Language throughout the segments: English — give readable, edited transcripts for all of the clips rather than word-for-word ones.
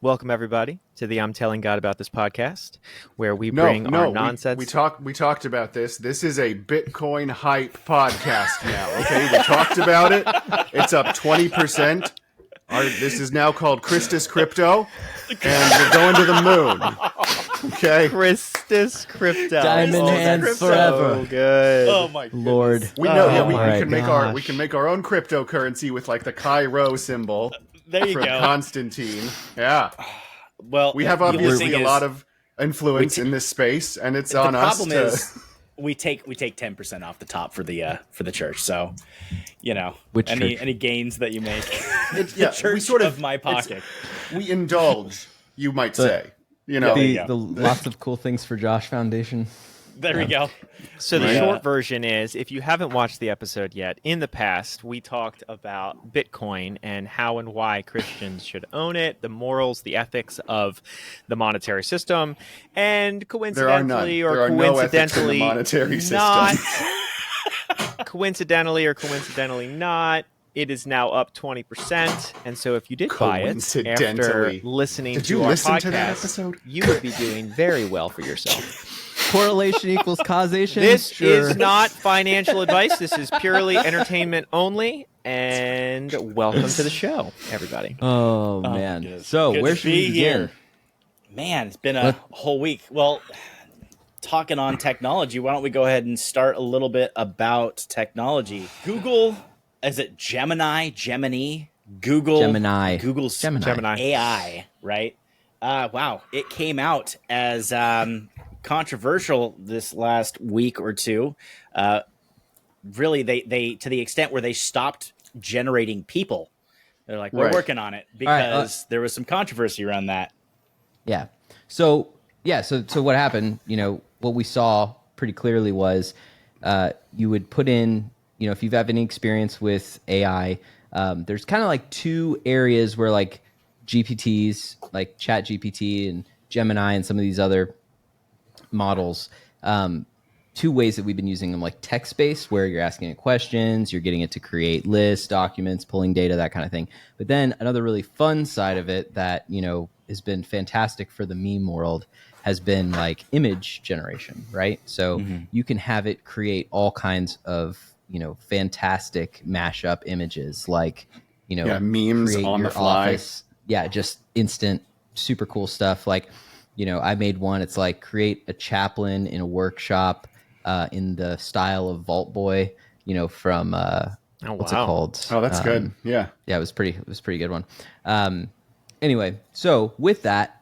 Welcome, everybody, to the I'm Telling God About This podcast, where we bring our nonsense. We talked about this. This is a Bitcoin hype podcast now, okay? We talked about it. It's up 20%. This is now called Christus Crypto, and we're going to the moon, okay? Christus Crypto. Diamond hands forever. So good. Oh, my goodness. Lord. We know, we my can make our own cryptocurrency with like the Chi-Rho symbol. There you from go. Constantine. Yeah. Well, We have obviously a lot of influence in this space, and it's on us. The problem is we take 10% off the top for the church. So, you know, Which any gains that you make, yeah, the church we sort of my pocket. We indulge, you might say. You know, the lots of cool things for Josh Foundation. There we go. So the short version is, if you haven't watched the episode yet, in the past, we talked about Bitcoin and how and why Christians should own it, the morals, the ethics of the monetary system, and coincidentally there are no ethics in the monetary not, system. coincidentally not, it is now up 20%. And so if you did buy it after listening to our podcast, you would be doing very well for yourself. Correlation equals causation. This is not financial advice. This is purely entertainment only. And welcome to the show, everybody. Oh, man. So Good where to should we be begin? here. Man, it's been a whole week. Well, talking on technology, why don't we go ahead and start a little bit about technology? Google, is it Gemini? Google's Gemini. AI, right? Wow, it came out as controversial this last week or two. Really, they to the extent where they stopped generating people. They're like, we're working on it because there was some controversy around that. Yeah. So what happened, what we saw pretty clearly was you would put in, if you have any experience with AI, there's kind of like two areas where like GPTs, like ChatGPT and Gemini and some of these other models, two ways that we've been using them, like text-based, where you're asking it questions, you're getting it to create lists, documents, pulling data, that kind of thing. But then another really fun side of it that, has been fantastic for the meme world has been like image generation, right? So you can have it create all kinds of, fantastic mashup images, like, memes on the fly. Office. Yeah, just instant, super cool stuff. Like, I made one. It's like create a chaplain in a workshop in the style of Vault Boy, from what's it called? Oh, that's good. Yeah, it was pretty good one. Anyway, so with that,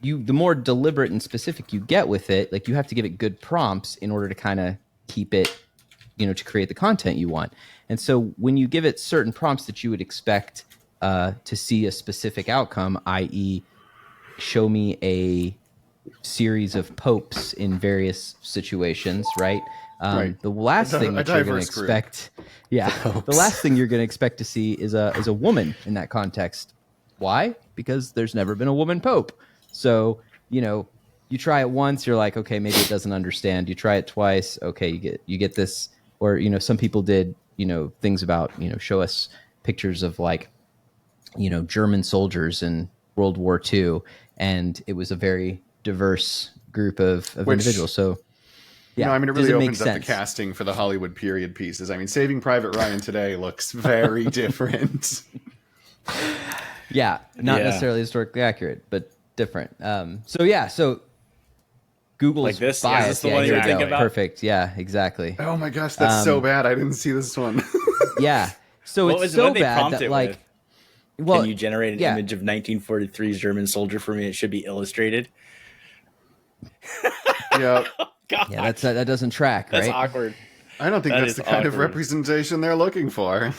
the more deliberate and specific you get with it, like you have to give it good prompts in order to kind of keep it, to create the content you want. And so when you give it certain prompts that you would expect to see a specific outcome, i.e., show me a series of popes in various situations, right? The last thing that you're going to expect, the last thing you're going to expect to see is a woman in that context. Why? Because there's never been a woman pope. So, you try it once, you're like, okay, maybe it doesn't understand. You try it twice, okay, you get this. Or, some people did, things about, show us pictures of like, German soldiers in World War II. And it was a very diverse group of individuals. So, yeah, it really opens up the casting for the Hollywood period pieces. I mean, Saving Private Ryan today looks very different. Yeah, not necessarily historically accurate, but different. So Google's like this? bias. Is this the one you were thinking about? Perfect. Yeah, exactly. Oh my gosh, that's so bad. I didn't see this one. Yeah. So it's so bad that like, can you generate an image of 1943's German soldier for me? It should be illustrated. Yeah. Yeah, that doesn't track, right? That's awkward. I don't think that's the kind of representation they're looking for.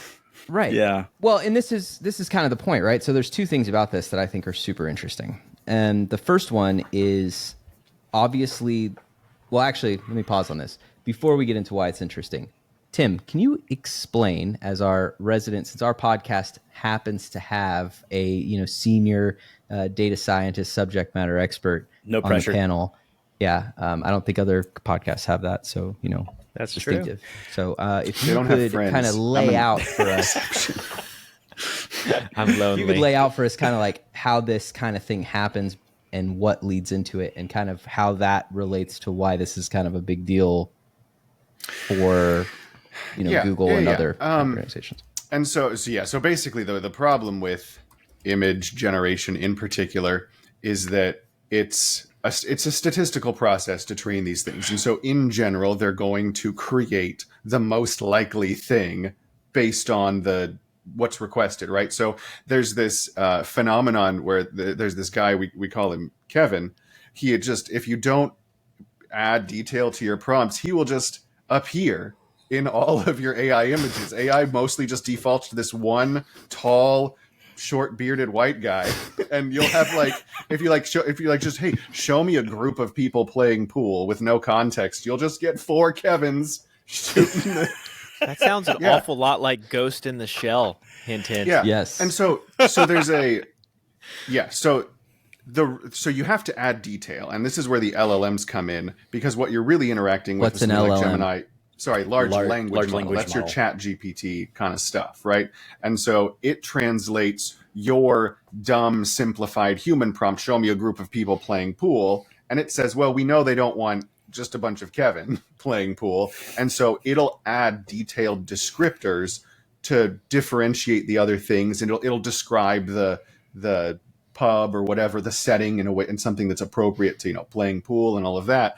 Right. Yeah. Well, and this is kind of the point, right? So there's two things about this that I think are super interesting. And the first one is obviously, well, actually, let me pause on this before we get into why it's interesting. Tim, can you explain, as our resident, since our podcast happens to have a senior data scientist, subject matter expert on the panel? Yeah, I don't think other podcasts have that, so that's distinctive. True. So if you could kind of lay out for us, I'm lonely. You could lay out for us kind of like how this kind of thing happens and what leads into it, and kind of how that relates to why this is kind of a big deal for, Google and other organizations. And so basically the problem with image generation in particular is that it's a statistical process to train these things. And so in general, they're going to create the most likely thing based on what's requested, right? So there's this phenomenon where there's this guy, we call him Kevin. If you don't add detail to your prompts, he will just appear in all of your AI images. AI mostly just defaults to this one tall, short bearded white guy, and you'll have if you just, hey, show me a group of people playing pool with no context, you'll just get 4 Kevins shooting the... That sounds an awful lot like Ghost in the Shell. Hint, hint. Yeah. Yes. And so there's so you have to add detail, and this is where the LLMs come in, because what you're really interacting with What's an LLM? like Gemini. Sorry, large language model. That's model. your ChatGPT kind of stuff, right? And so it translates your dumb, simplified human prompt, show me a group of people playing pool, and it says, well, we know they don't want just a bunch of Kevin playing pool, and so it'll add detailed descriptors to differentiate the other things, and it'll describe the pub or whatever, the setting in something that's appropriate to playing pool and all of that.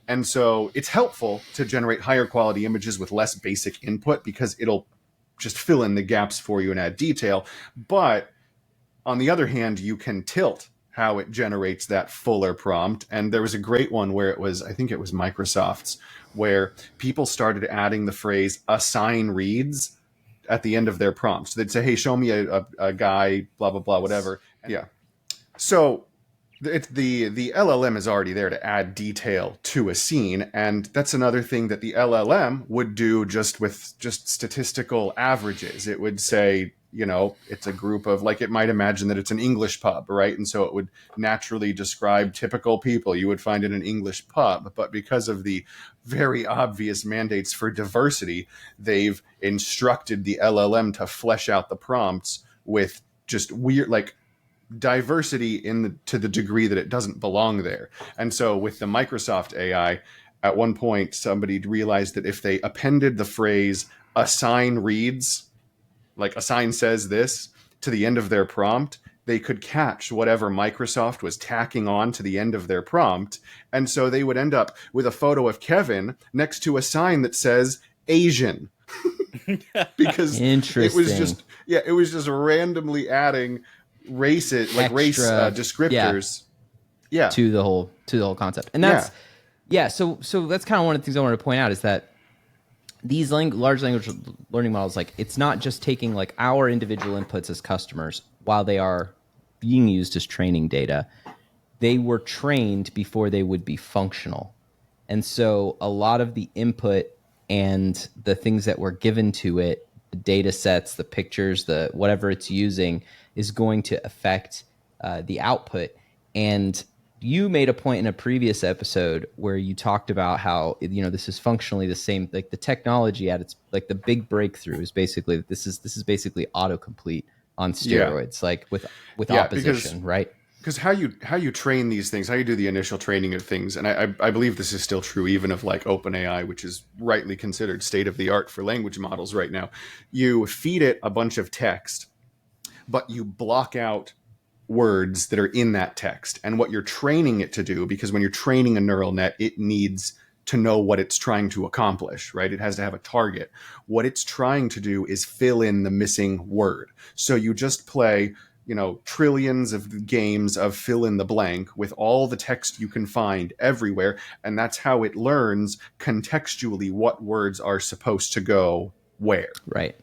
And so it's helpful to generate higher quality images with less basic input, because it'll just fill in the gaps for you and add detail. But on the other hand, you can tilt how it generates that fuller prompt. And there was a great one where I think it was Microsoft's, where people started adding the phrase "assign reads" at the end of their prompts. They'd say, hey, show me a guy, blah, blah, blah, whatever. Yeah. So the LLM is already there to add detail to a scene. And that's another thing that the LLM would do just with statistical averages. It would say, it's a group of, it might imagine that it's an English pub, right? And so it would naturally describe typical people you would find in an English pub. But because of the very obvious mandates for diversity, they've instructed the LLM to flesh out the prompts with just weird, diversity to the degree that it doesn't belong there. And so with the Microsoft AI, at one point, somebody realized that if they appended the phrase "assign reads," like assign says this, to the end of their prompt, they could catch whatever Microsoft was tacking on to the end of their prompt. And so they would end up with a photo of Kevin next to a sign that says Asian. Because it was just randomly adding race descriptors to the whole concept. And that's so that's kind of one of the things I wanted to point out, is that these large language learning models, it's not just taking our individual inputs as customers while they are being used as training data. They were trained before they would be functional. And so a lot of the input and the things that were given to it, the data sets, the pictures, the whatever it's using, is going to affect the output. And you made a point in a previous episode where you talked about how this is functionally the same. The technology at its the big breakthrough is basically this is basically autocomplete on steroids, with opposition, right? Because how you train these things, how you do the initial training of things, and I believe this is still true even of OpenAI, which is rightly considered state of the art for language models right now. You feed it a bunch of text, but you block out words that are in that text. And what you're training it to do, because when you're training a neural net, it needs to know what it's trying to accomplish, right? It has to have a target. What it's trying to do is fill in the missing word. So you just play, trillions of games of fill in the blank with all the text you can find everywhere. And that's how it learns contextually what words are supposed to go where. Right.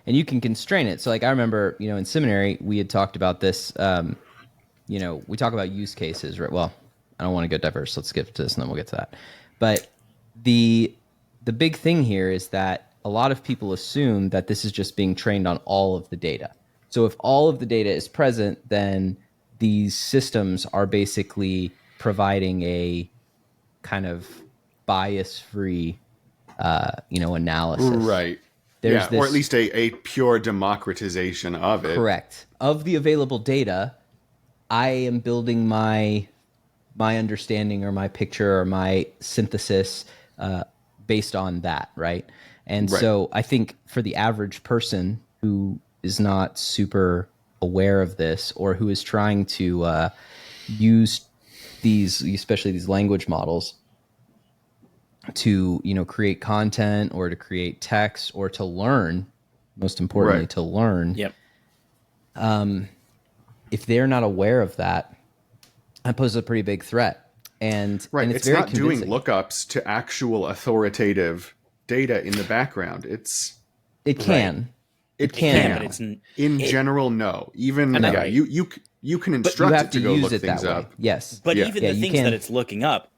And you can constrain it. So I remember, in seminary, we had talked about this, we talk about use cases, right? Well, I don't want to go diverse. Let's skip to this and then we'll get to that. But the big thing here is that a lot of people assume that this is just being trained on all of the data. So if all of the data is present, then these systems are basically providing a kind of bias-free, analysis. Right. There's or at least a pure democratization of it. correct of the available data. I am building my understanding or my picture or my synthesis based on that, right? And Right. so I think for the average person who is not super aware of this, or who is trying to use these, especially these language models, to create content or to create text or to learn, most importantly, Right. to learn. Yep. If they're not aware of that, that poses a pretty big threat. And Right. and It's very not doing convincing. lookups to actual authoritative data in the background. It can. It can, can, but it's in general, no. Even No. yeah, Right. you can You instruct have it to to go use look it things that way. up. Yes. But Yeah. even Yeah, the you things can. that it's looking up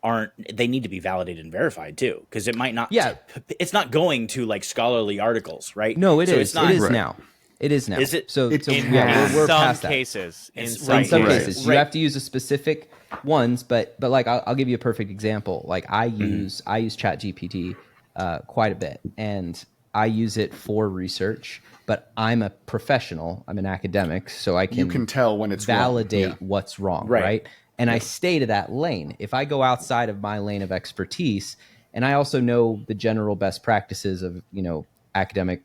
they need to be validated and verified too, because it might not. Yeah. It's not going to like scholarly articles, right? No, it So is. It's not, It is Right. now. It is now. Is it? So, It's so in yeah, we're some past that. cases. In It's some In some Right. cases, you Right. have to use a specific ones, but like I'll give you a perfect example. Like I use ChatGPT quite a bit, and I use it for research. But I'm a professional. I'm an academic, so I You can tell when it's wrong. validate Yeah. what's wrong, Right. right? And I stay to that lane. If I go outside of my lane of expertise, and I also know the general best practices of academic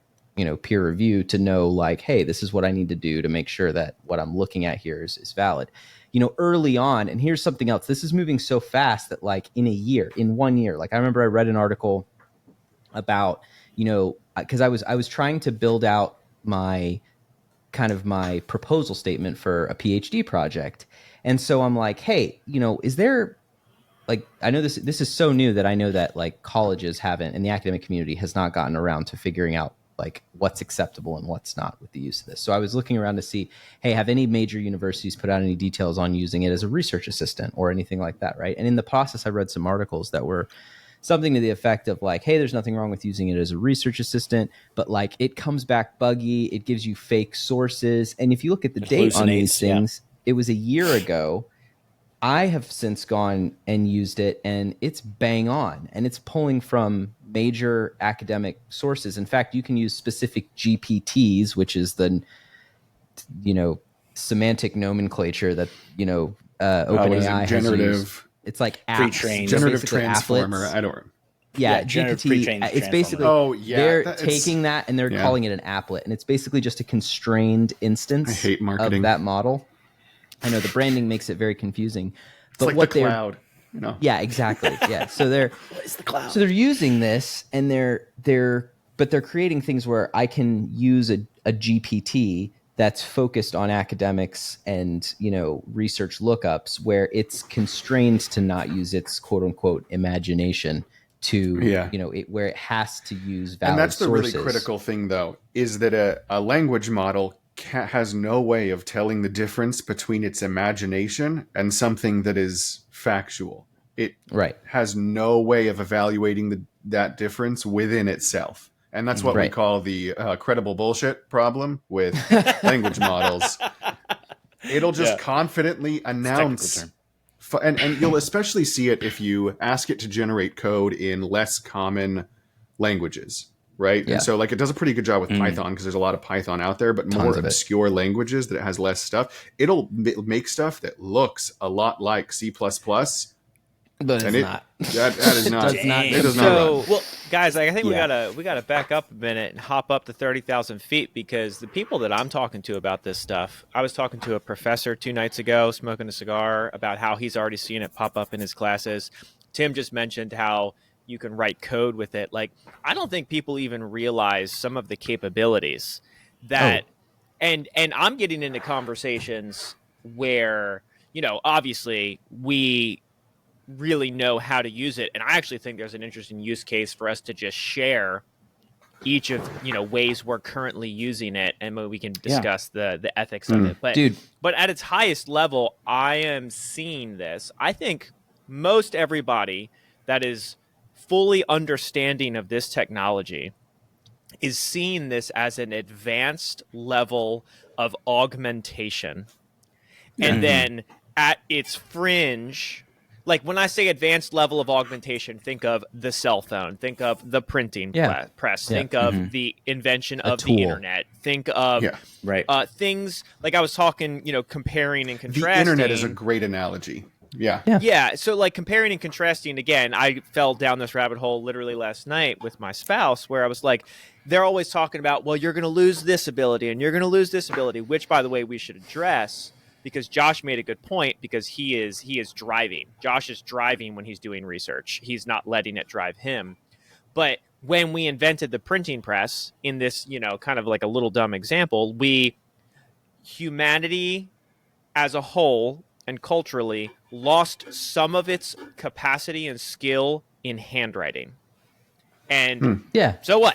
peer review, to know like, hey, this is what I need to do to make sure that what I'm looking at here is valid. Early on, and here's something else. This is moving so fast that like in 1 year, like I remember I read an article about because I was trying to build out my proposal statement for a PhD project. And so I'm like, hey, is there, like, I know this is so new that I know that like colleges haven't, and the academic community has not gotten around to figuring out like what's acceptable and what's not with the use of this. So I was looking around to see, hey, have any major universities put out any details on using it as a research assistant or anything like that, right? And in the process, I read some articles that were something to the effect of like, hey, there's nothing wrong with using it as a research assistant, but like it comes back buggy, it gives you fake sources. And if you look at the date on these hallucinates, yeah. things, it was a year ago. I have since gone and used it, and it's bang on, and it's pulling from major academic sources. In fact, you can use specific GPTs, which is the semantic nomenclature that What is OpenAI it? has used. Generative It's like apps, Pre-trained. generative basically transformer. applets. I don't. Yeah, generative GPT. pre-trained It's basically transformer. Oh, yeah, they're it's- taking that and they're yeah. calling it an applet, and it's basically just a constrained instance I hate marketing. of that model. I know the branding makes it very confusing, It's but like what the they're cloud. yeah, exactly. Yeah. So they're It's the cloud. so they're using this, and they're creating things where I can use a GPT that's focused on academics and research lookups, where it's constrained to not use its quote unquote imagination to Yeah. where it has to use valid And that's the sources. really critical thing, though, is that a language model has no way of telling the difference between its imagination and something that is factual. It Right. has no way of evaluating that difference within itself. And that's what we Right. call the credible bullshit problem with language models. It'll just confidently announce... term. And you'll especially see it if you ask it to generate code in less common languages, right? Yeah. And so like it does a pretty good job with Python, because there's a lot of Python out there, but more Tons of it. obscure languages that it has less stuff. It'll make stuff that looks a lot like C++. But And it's not. That is not. does not. It does not So, run. well, guys, I think Yeah. we gotta back up a minute and hop up to 30,000 feet, because the people that I'm talking to about this stuff, I was talking to a professor 2 nights ago, smoking a cigar, about how he's already seen it pop up in his classes. Tim just mentioned how you can write code with it. Like, I don't think people even realize some of the capabilities that, and I'm getting into conversations where, obviously we really know how to use it, and I actually think there's an interesting use case for us to just share each of ways we're currently using it, and we can discuss the ethics of it. But Dude. but at its highest level, I am seeing this. I think most everybody that is fully understanding of this technology is seeing this as an advanced level of augmentation, and then at its fringe, like when I say advanced level of augmentation, think of the cell phone, think of the printing press, think of the invention of the internet, think of things like I was talking, comparing and contrasting. The internet is a great analogy. Yeah. So like comparing and contrasting again, I fell down this rabbit hole literally last night with my spouse where I was like, they're always talking about, well, you're going to lose this ability and you're going to lose this ability, which by the way, we should address. Because Josh made a good point because he is driving. Josh is driving when he's doing research. He's not letting it drive him. But when we invented the printing press in this, kind of like a little dumb example, humanity as a whole and culturally lost some of its capacity and skill in handwriting. And so what?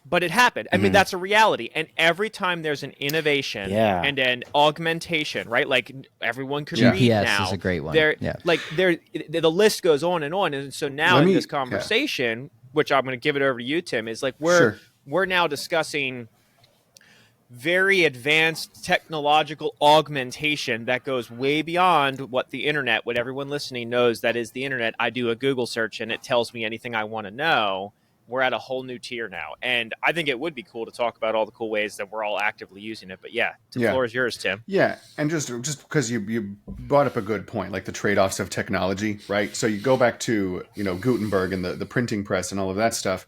But it happened. I mean, that's a reality. And every time there's an innovation and an augmentation, right? Like everyone can read now. GPS is a great one. The list goes on. And so now in this conversation, which I'm going to give it over to you, Tim, is like we're now discussing very advanced technological augmentation that goes way beyond what the internet, what everyone listening knows that is the internet. I do a Google search and it tells me anything I want to know. We're at a whole new tier now. And I think it would be cool to talk about all the cool ways that we're all actively using it. But the floor is yours, Tim. Yeah. And just because you brought up a good point, like the trade-offs of technology, right? So you go back to, Gutenberg and the printing press and all of that stuff.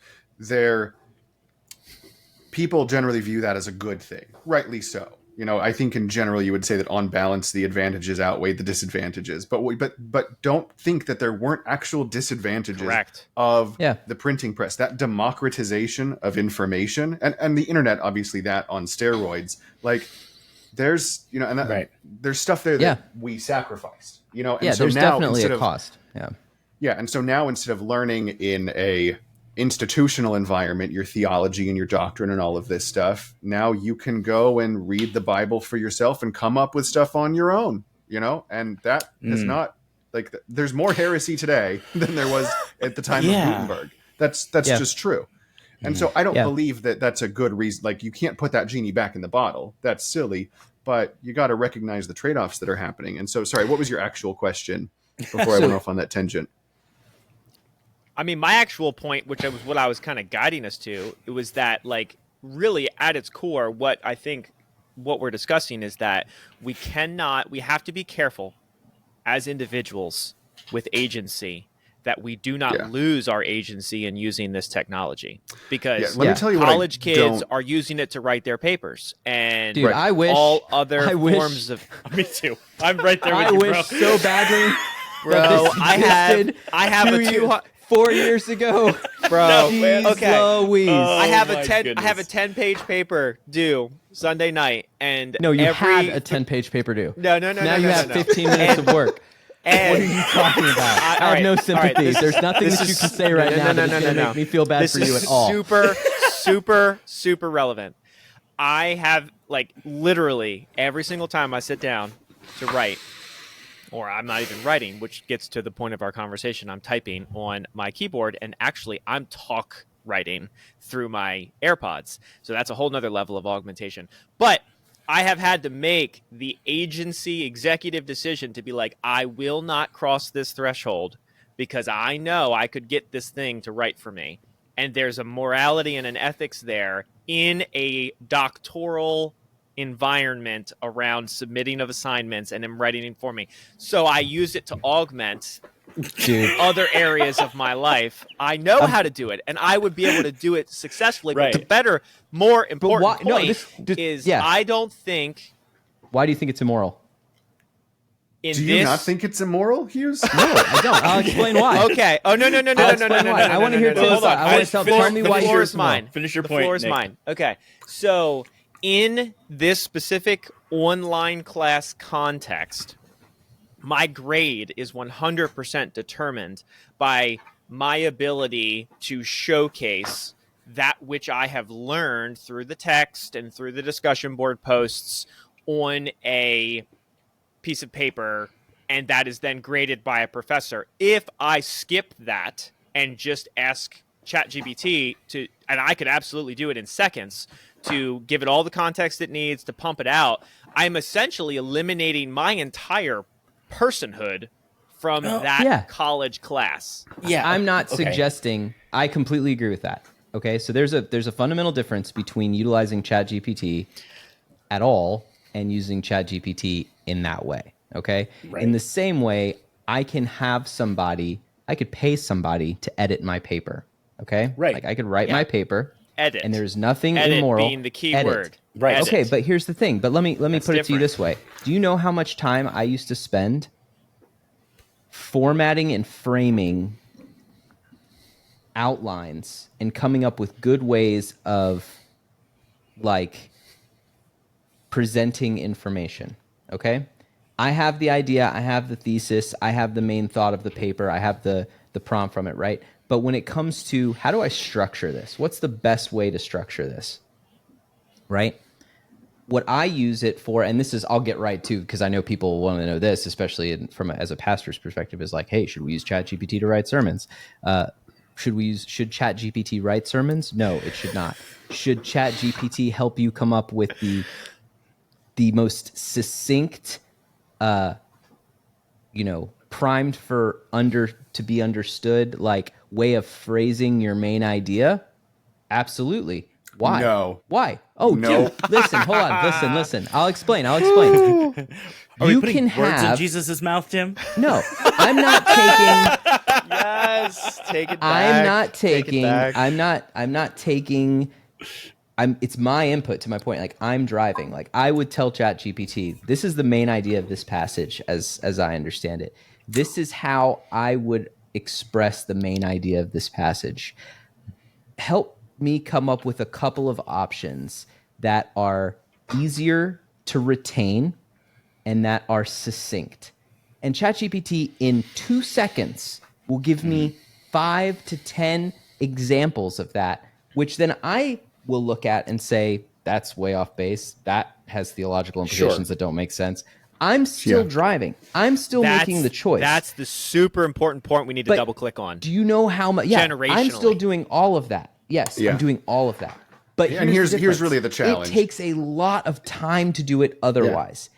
People generally view that as a good thing, rightly so. I think in general you would say that on balance the advantages outweigh the disadvantages, but don't think that there weren't actual disadvantages of the printing press. That democratization of information and the internet, obviously that on steroids. Like there's there's stuff there that we sacrificed. And so there's now definitely a cost. And so now instead of learning in a institutional environment, your theology and your doctrine and all of this stuff, now you can go and read the Bible for yourself and come up with stuff on your own, and that is not like there's more heresy today than there was at the time of Gutenberg. That's just true. And so I don't believe that that's a good reason. Like you can't put that genie back in the bottle. That's silly, but you got to recognize the trade-offs that are happening. And so, sorry, what was your actual question before I went off on that tangent? I mean, my actual point, which was what I was kind of guiding us to, it was that, like, really at its core, what we're discussing is that we have to be careful as individuals with agency that we do not lose our agency in using this technology. Because let me tell you college kids are using it to write their papers. And dude, I wish all other forms of... Me too. I'm right there with you, bro. I wish so badly. Bro, I have a 4 years ago, bro. No, man. Okay, Louise. I have a 10-page paper due Sunday night, and no, you had a 10-page paper due. No. Now you have 15 minutes of work. And what are you talking about? I have no sympathy. There's nothing that you can say right now that's going to make me feel bad for you at all. Super relevant. I have literally every single time I sit down to write. Or I'm not even writing, which gets to the point of our conversation. I'm typing on my keyboard, and actually I'm talk writing through my AirPods. So that's a whole nother level of augmentation. But I have had to make the agency executive decision to be like, I will not cross this threshold because I know I could get this thing to write for me. And there's a morality and an ethics there in a doctoral environment around submitting of assignments and him writing it for me. So I use it to augment other areas of my life. I know how to do it, and I would be able to do it successfully. Right. But the better, more important point is I don't think... Why do you think it's immoral? Do you not think it's immoral, Hughes? No, I don't. I'll explain why. Okay. Oh, no. I want to hear Tim's side. I want to tell me why the floor is mine. Finish your point, The floor is Nick. mine. Okay. So... in this specific online class context, my grade is 100% determined by my ability to showcase that which I have learned through the text and through the discussion board posts on a piece of paper, and that is then graded by a professor. If I skip that and just ask ChatGPT to, and I could absolutely do it in seconds, to give it all the context it needs to pump it out, I'm essentially eliminating my entire personhood from that Yeah. college class. Yeah, I'm not okay. suggesting. I completely agree with that. Okay, so there's a fundamental difference between utilizing ChatGPT at all and using ChatGPT in that way. Okay, Right. in the same way, I could pay somebody to edit my paper. Okay, Right. like I could write Yeah. my paper, Edit. and there's nothing Edit immoral. being the key Edit. word. Right. Edit. Okay, but here's the thing. But let me That's put it to you different. this way. Do you know how much time I used to spend formatting and framing outlines and coming up with good ways of like presenting information? Okay, I have the idea, I have the thesis, I have the main thought of the paper, I have the prompt from it, right? But when it comes to how do I structure this, what's the best way to structure this, right? What I use it for, and this is, I'll get right to, because I know people want to know this, especially as a pastor's perspective, is like, hey, should we use ChatGPT to write sermons? Should ChatGPT write sermons? No, it should not. Should ChatGPT help you come up with the most succinct, primed for to be understood, like way of phrasing your main idea? Absolutely. Why? No. Why? Oh, No. dude, listen, hold on. Listen. I'll explain. Are You we putting can words in have Jesus' mouth, Tim? no. I'm not taking. Yes, take it back. I'm not Take it taking. back. I'm not taking. It's my input to my point. Like I'm driving. Like I would tell ChatGPT, this is the main idea of this passage, as I understand it. This is how I would express the main idea of this passage. Help me come up with a couple of options that are easier to retain and that are succinct. And ChatGPT in 2 seconds will give me 5 to 10 examples of that, which then I will look at and say, that's way off base. That has theological implications that don't make sense. I'm still driving. I'm still making the choice. That's the super important point we need to But double click on. Do you know how much? Yeah, I'm still Generationally. doing all of that. Yes, Yeah. I'm doing all of that. But And here's here's really the challenge. It takes a lot of time to do it otherwise.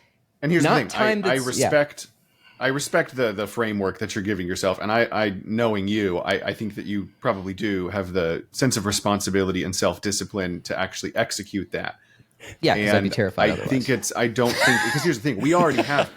And here's Not the time thing. I that's- yeah. respect the framework that you're giving yourself, and I knowing you, I think that you probably do have the sense of responsibility and self-discipline to actually execute that. Yeah, because I'd be And terrified I otherwise. I don't think, because here's the thing, we already have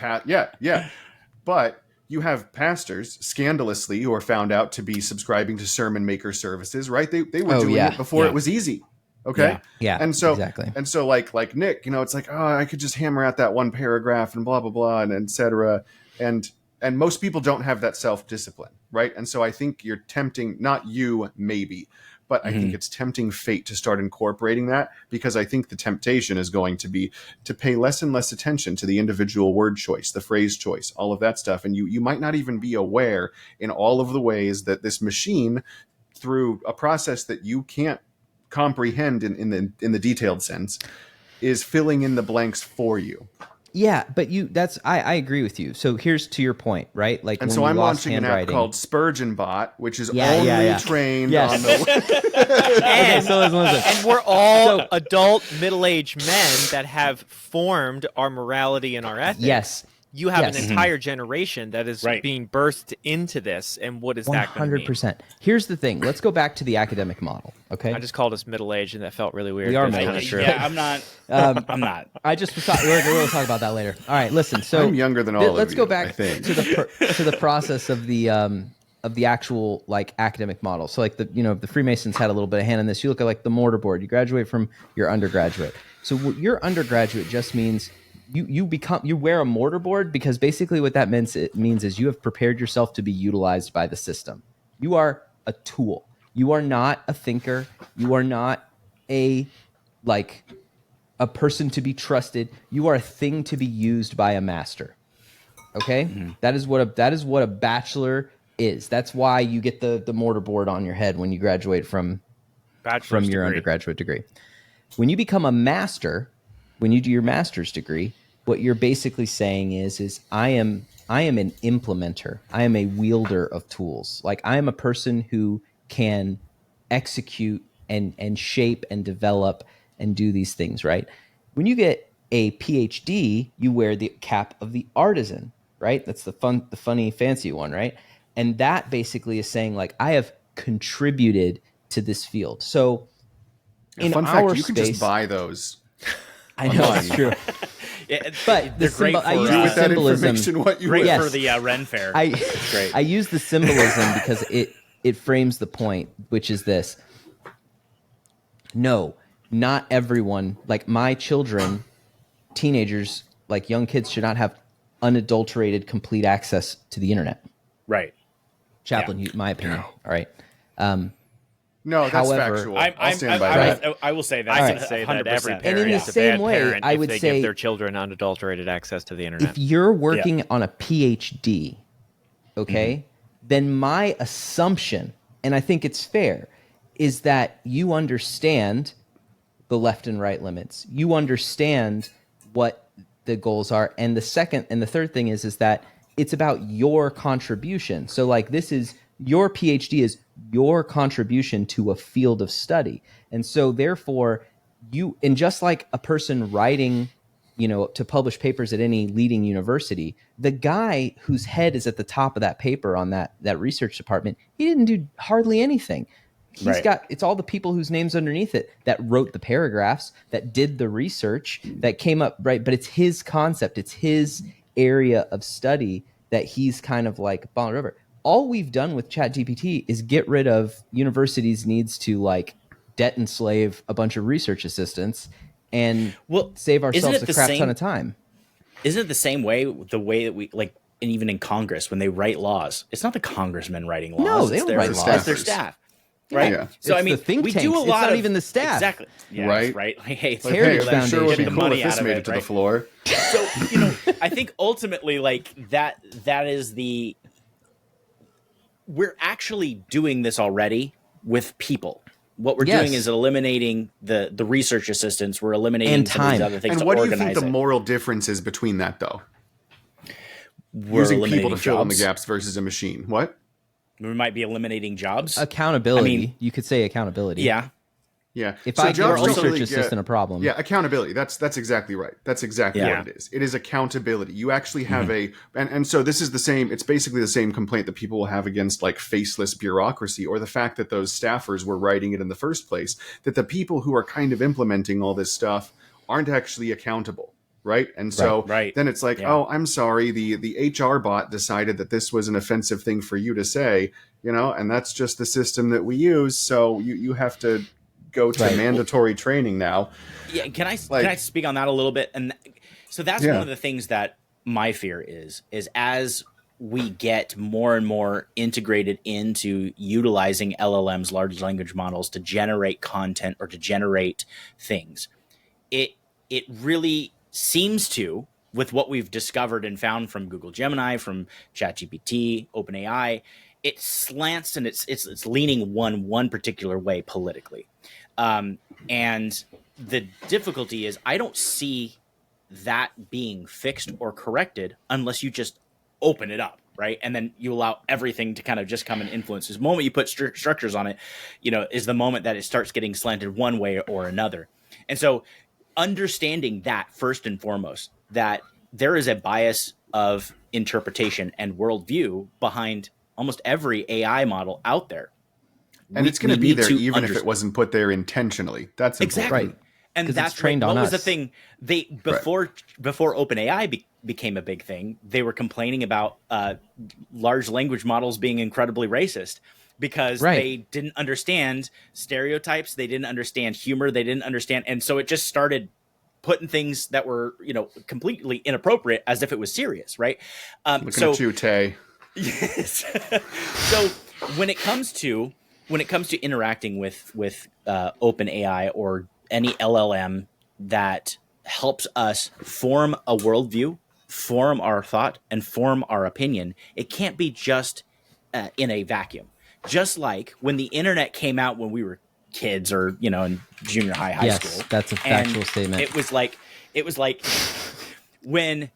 but you have pastors scandalously who are found out to be subscribing to sermon maker services, right? They were doing it before it was easy. Okay. Yeah, And so exactly. And so like Nick, it's like, oh, I could just hammer out that one paragraph and blah, blah, blah, and et cetera. And most people don't have that self-discipline, right? And so I think you're tempting, not you maybe, but I think it's tempting fate to start incorporating that, because I think the temptation is going to be to pay less and less attention to the individual word choice, the phrase choice, all of that stuff. And you might not even be aware in all of the ways that this machine, through a process that you can't comprehend in the detailed sense, is filling in the blanks for you. Yeah, but I agree with you. So here's to your point, right? Like, And when so you I'm lost launching an app handwriting- called Spurgeon Bot, which is Yeah, only yeah. trained Yes. on the Okay, so listen. And we're all adult, middle-aged men that have formed our morality and our ethics. Yes. You have Yes. an entire generation that is Right. being birthed into this, and what is that going to mean? 100%. Here's the thing. Let's go back to the academic model, okay? I just called us middle-aged, and that felt really weird. We are but it's kinda middle-aged. true. Yeah, I'm not. I'm not. I just was talking. We're going to talk about that later. All right, listen. So I'm younger than all of let's you, go I back think. to the process of the actual like academic model. So like the Freemasons had a little bit of hand in this. You look at like the mortarboard. You graduate from your undergraduate. So your undergraduate just means you wear a mortarboard, because basically what that means is you have prepared yourself to be utilized by the system. You are a tool. You are not a thinker. You are not a person to be trusted. You are a thing to be used by a master. Okay? That is what a bachelor is. That's why you get the mortarboard on your head when you graduate from Bachelor's your degree. undergraduate degree. When you become a master, when you do your master's degree, what you're basically saying is I am an implementer. I am a wielder of tools. Like, I am a person who can execute and shape and develop and do these things, right? When you get a PhD, you wear the cap of the artisan. right? That's the funny, fancy one, right? And that basically is saying like, I have contributed to this field. So in fun our fact, you can space, just buy those. I know it's true. But they're great I for use Do the with that symbolism. information what you great will. Yes. for the Ren Fair. It's great. I use the symbolism because it frames the point, which is this. No, not everyone, like my children, teenagers, like young kids should not have unadulterated, complete access to the internet. Right. Chaplain, my opinion. All right. No, that's However, factual. I'll stand by Right. that. I will say that. I Right. can say that 100%. every And in parent the is a same bad way, parent I if would they say- give their children unadulterated access to the internet. If you're working on a PhD, okay, then my assumption, and I think it's fair, is that you understand the left and right limits. You understand what the goals are. And the second and the third thing is that it's about your contribution. So like this is your PhD is your contribution to a field of study. And so therefore and just like a person writing, to publish papers at any leading university, the guy whose head is at the top of that paper on that research department, he didn't do hardly anything. It's all the people whose names underneath it that wrote the paragraphs, that did the research, that came up, right? But it's his concept, it's his area of study that he's kind of like bombed over. All we've done with ChatGPT is get rid of universities' needs to like debt enslave a bunch of research assistants and save ourselves a crap ton of time. Isn't it the same way, the way that we like, and even in Congress when they write laws, it's not the congressmen writing laws. No, they it's don't write laws. It's their staff. Right. Yeah. So It's I mean, the think we tanks. do a It's lot not of even the staff. Exactly. Yeah, Right. Right. Like, hey, it's Like, Heritage hey, I'm sure it would be Foundation. cool money if this out of made it, it to the right? floor. So I think ultimately, like that is the. We're actually doing this already with people. What we're doing is eliminating the research assistants. We're eliminating And some of these time. other things And to what do you organize think the it. moral difference is between that, though? We're Using people eliminating to fill in the jobs. gaps versus a machine. What? We might be eliminating jobs. Accountability. I mean- you could say accountability. Yeah. Yeah. If So I give a jobs don't research really assistant get- a problem. Yeah, accountability. That's exactly right. That's exactly Yeah. what it is. It is accountability. You actually have and so this is the same, it's basically the same complaint that people will have against like faceless bureaucracy, or the fact that those staffers were writing it in the first place, that the people who are kind of implementing all this stuff aren't actually accountable. Right. And so Right. then it's like, Yeah. oh, I'm sorry. The HR bot decided that this was an offensive thing for you to say, and that's just the system that we use. So you have to go to Right. mandatory training now. Yeah, can I speak on that a little bit? And so that's one of the things that my fear is as we get more and more integrated into utilizing LLMs, large language models, to generate content or to generate things. It really seems to, with what we've discovered and found from Google Gemini, from ChatGPT, OpenAI, it slants and it's leaning one particular way politically. And the difficulty is I don't see that being fixed or corrected unless you just open it up, right? And then you allow everything to kind of just come and influence. The moment you put structures on it, is the moment that it starts getting slanted one way or another. And so understanding that first and foremost, that there is a bias of interpretation and worldview behind almost every AI model out there. And it's going to be there even if it wasn't put there intentionally. That's important. Exactly. Right. And 'Cause that's it's trained on what was the us. thing before OpenAI became a big thing. They were complaining about large language models being incredibly racist because they didn't understand stereotypes, they didn't understand humor, they didn't understand, and so it just started putting things that were completely inappropriate as if it was serious, right? Looking at you, Tay. Yes. So when it comes to interacting with OpenAI or any LLM that helps us form a worldview, form our thought, and form our opinion, it can't be just in a vacuum. Just like when the internet came out when we were kids or in junior high school. That's a factual statement. It was like when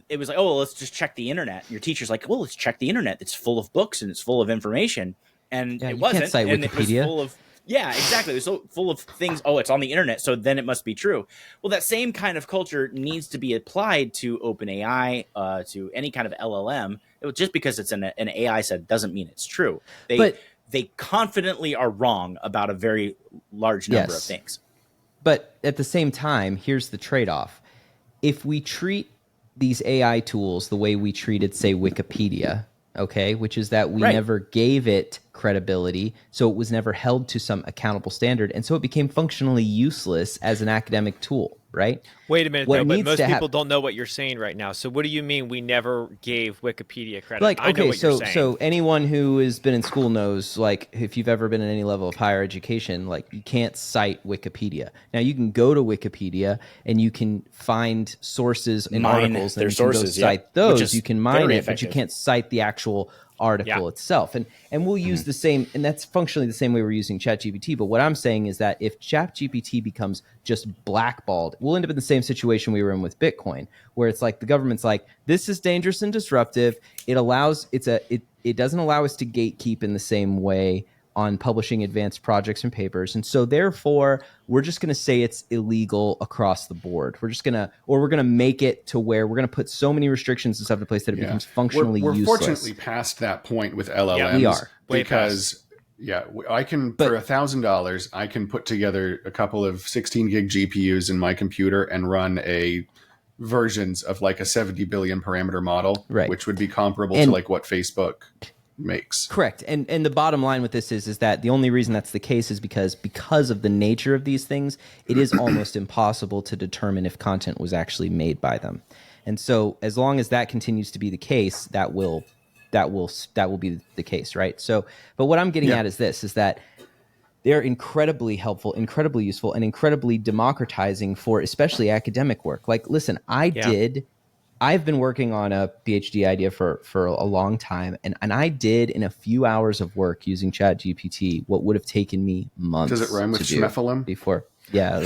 it was like, oh, let's just check the internet. Your teacher's like, well, let's check the internet. It's full of books and it's full of information. And Yeah, it you wasn't. can't cite and Wikipedia. It was full of Yeah, exactly. It's so full of things. Oh, it's on the internet, so then it must be true. Well, that same kind of culture needs to be applied to OpenAI, to any kind of LLM. Just because it's an AI said doesn't mean it's true. But They confidently are wrong about a very large number of things. But at the same time, here's the trade-off. If we treat these AI tools the way we treated, say, Wikipedia, okay, which is that we never gave it credibility, so it was never held to some accountable standard, and so it became functionally useless as an academic tool, right? Wait a minute, though, but most people don't know what you're saying right now. So what do you mean we never gave Wikipedia credit? Like, I know okay, what you're saying. so anyone who has been in school knows, like, if you've ever been in any level of higher education, like, you can't cite Wikipedia. Now, you can go to Wikipedia and you can find sources and articles, and you can go cite those. You can mine it, but you can't cite the actual article itself. And we'll use the same, and that's functionally the same way we're using ChatGPT. But what I'm saying is that if ChatGPT becomes just blackballed, we'll end up in the same situation we were in with Bitcoin, where it's like the government's like, this is dangerous and disruptive. It doesn't allow us to gatekeep in the same way on publishing advanced projects and papers. And so therefore, we're just going to say it's illegal across the board. We're going to make it to where we're going to put so many restrictions and stuff in place that it becomes functionally we're useless. We're fortunately past that point with LLMs. Yeah, we are. Because, I can, for $1,000, I can put together a couple of 16 gig GPUs in my computer and run versions of like a 70 billion parameter model, which would be comparable to like what Facebook makes. Correct. And the bottom line with this is that the only reason that's the case is because of the nature of these things, it is almost impossible to determine if content was actually made by them. And so as long as that continues to be the case, that will be the case, right? So, but what I'm getting at is that they're incredibly helpful, incredibly useful, and incredibly democratizing for especially academic work. Like, listen, I've been working on a PhD idea for a long time, and I did in a few hours of work using ChatGPT what would have taken me months. Does it rhyme with schmephilim? Before, yeah.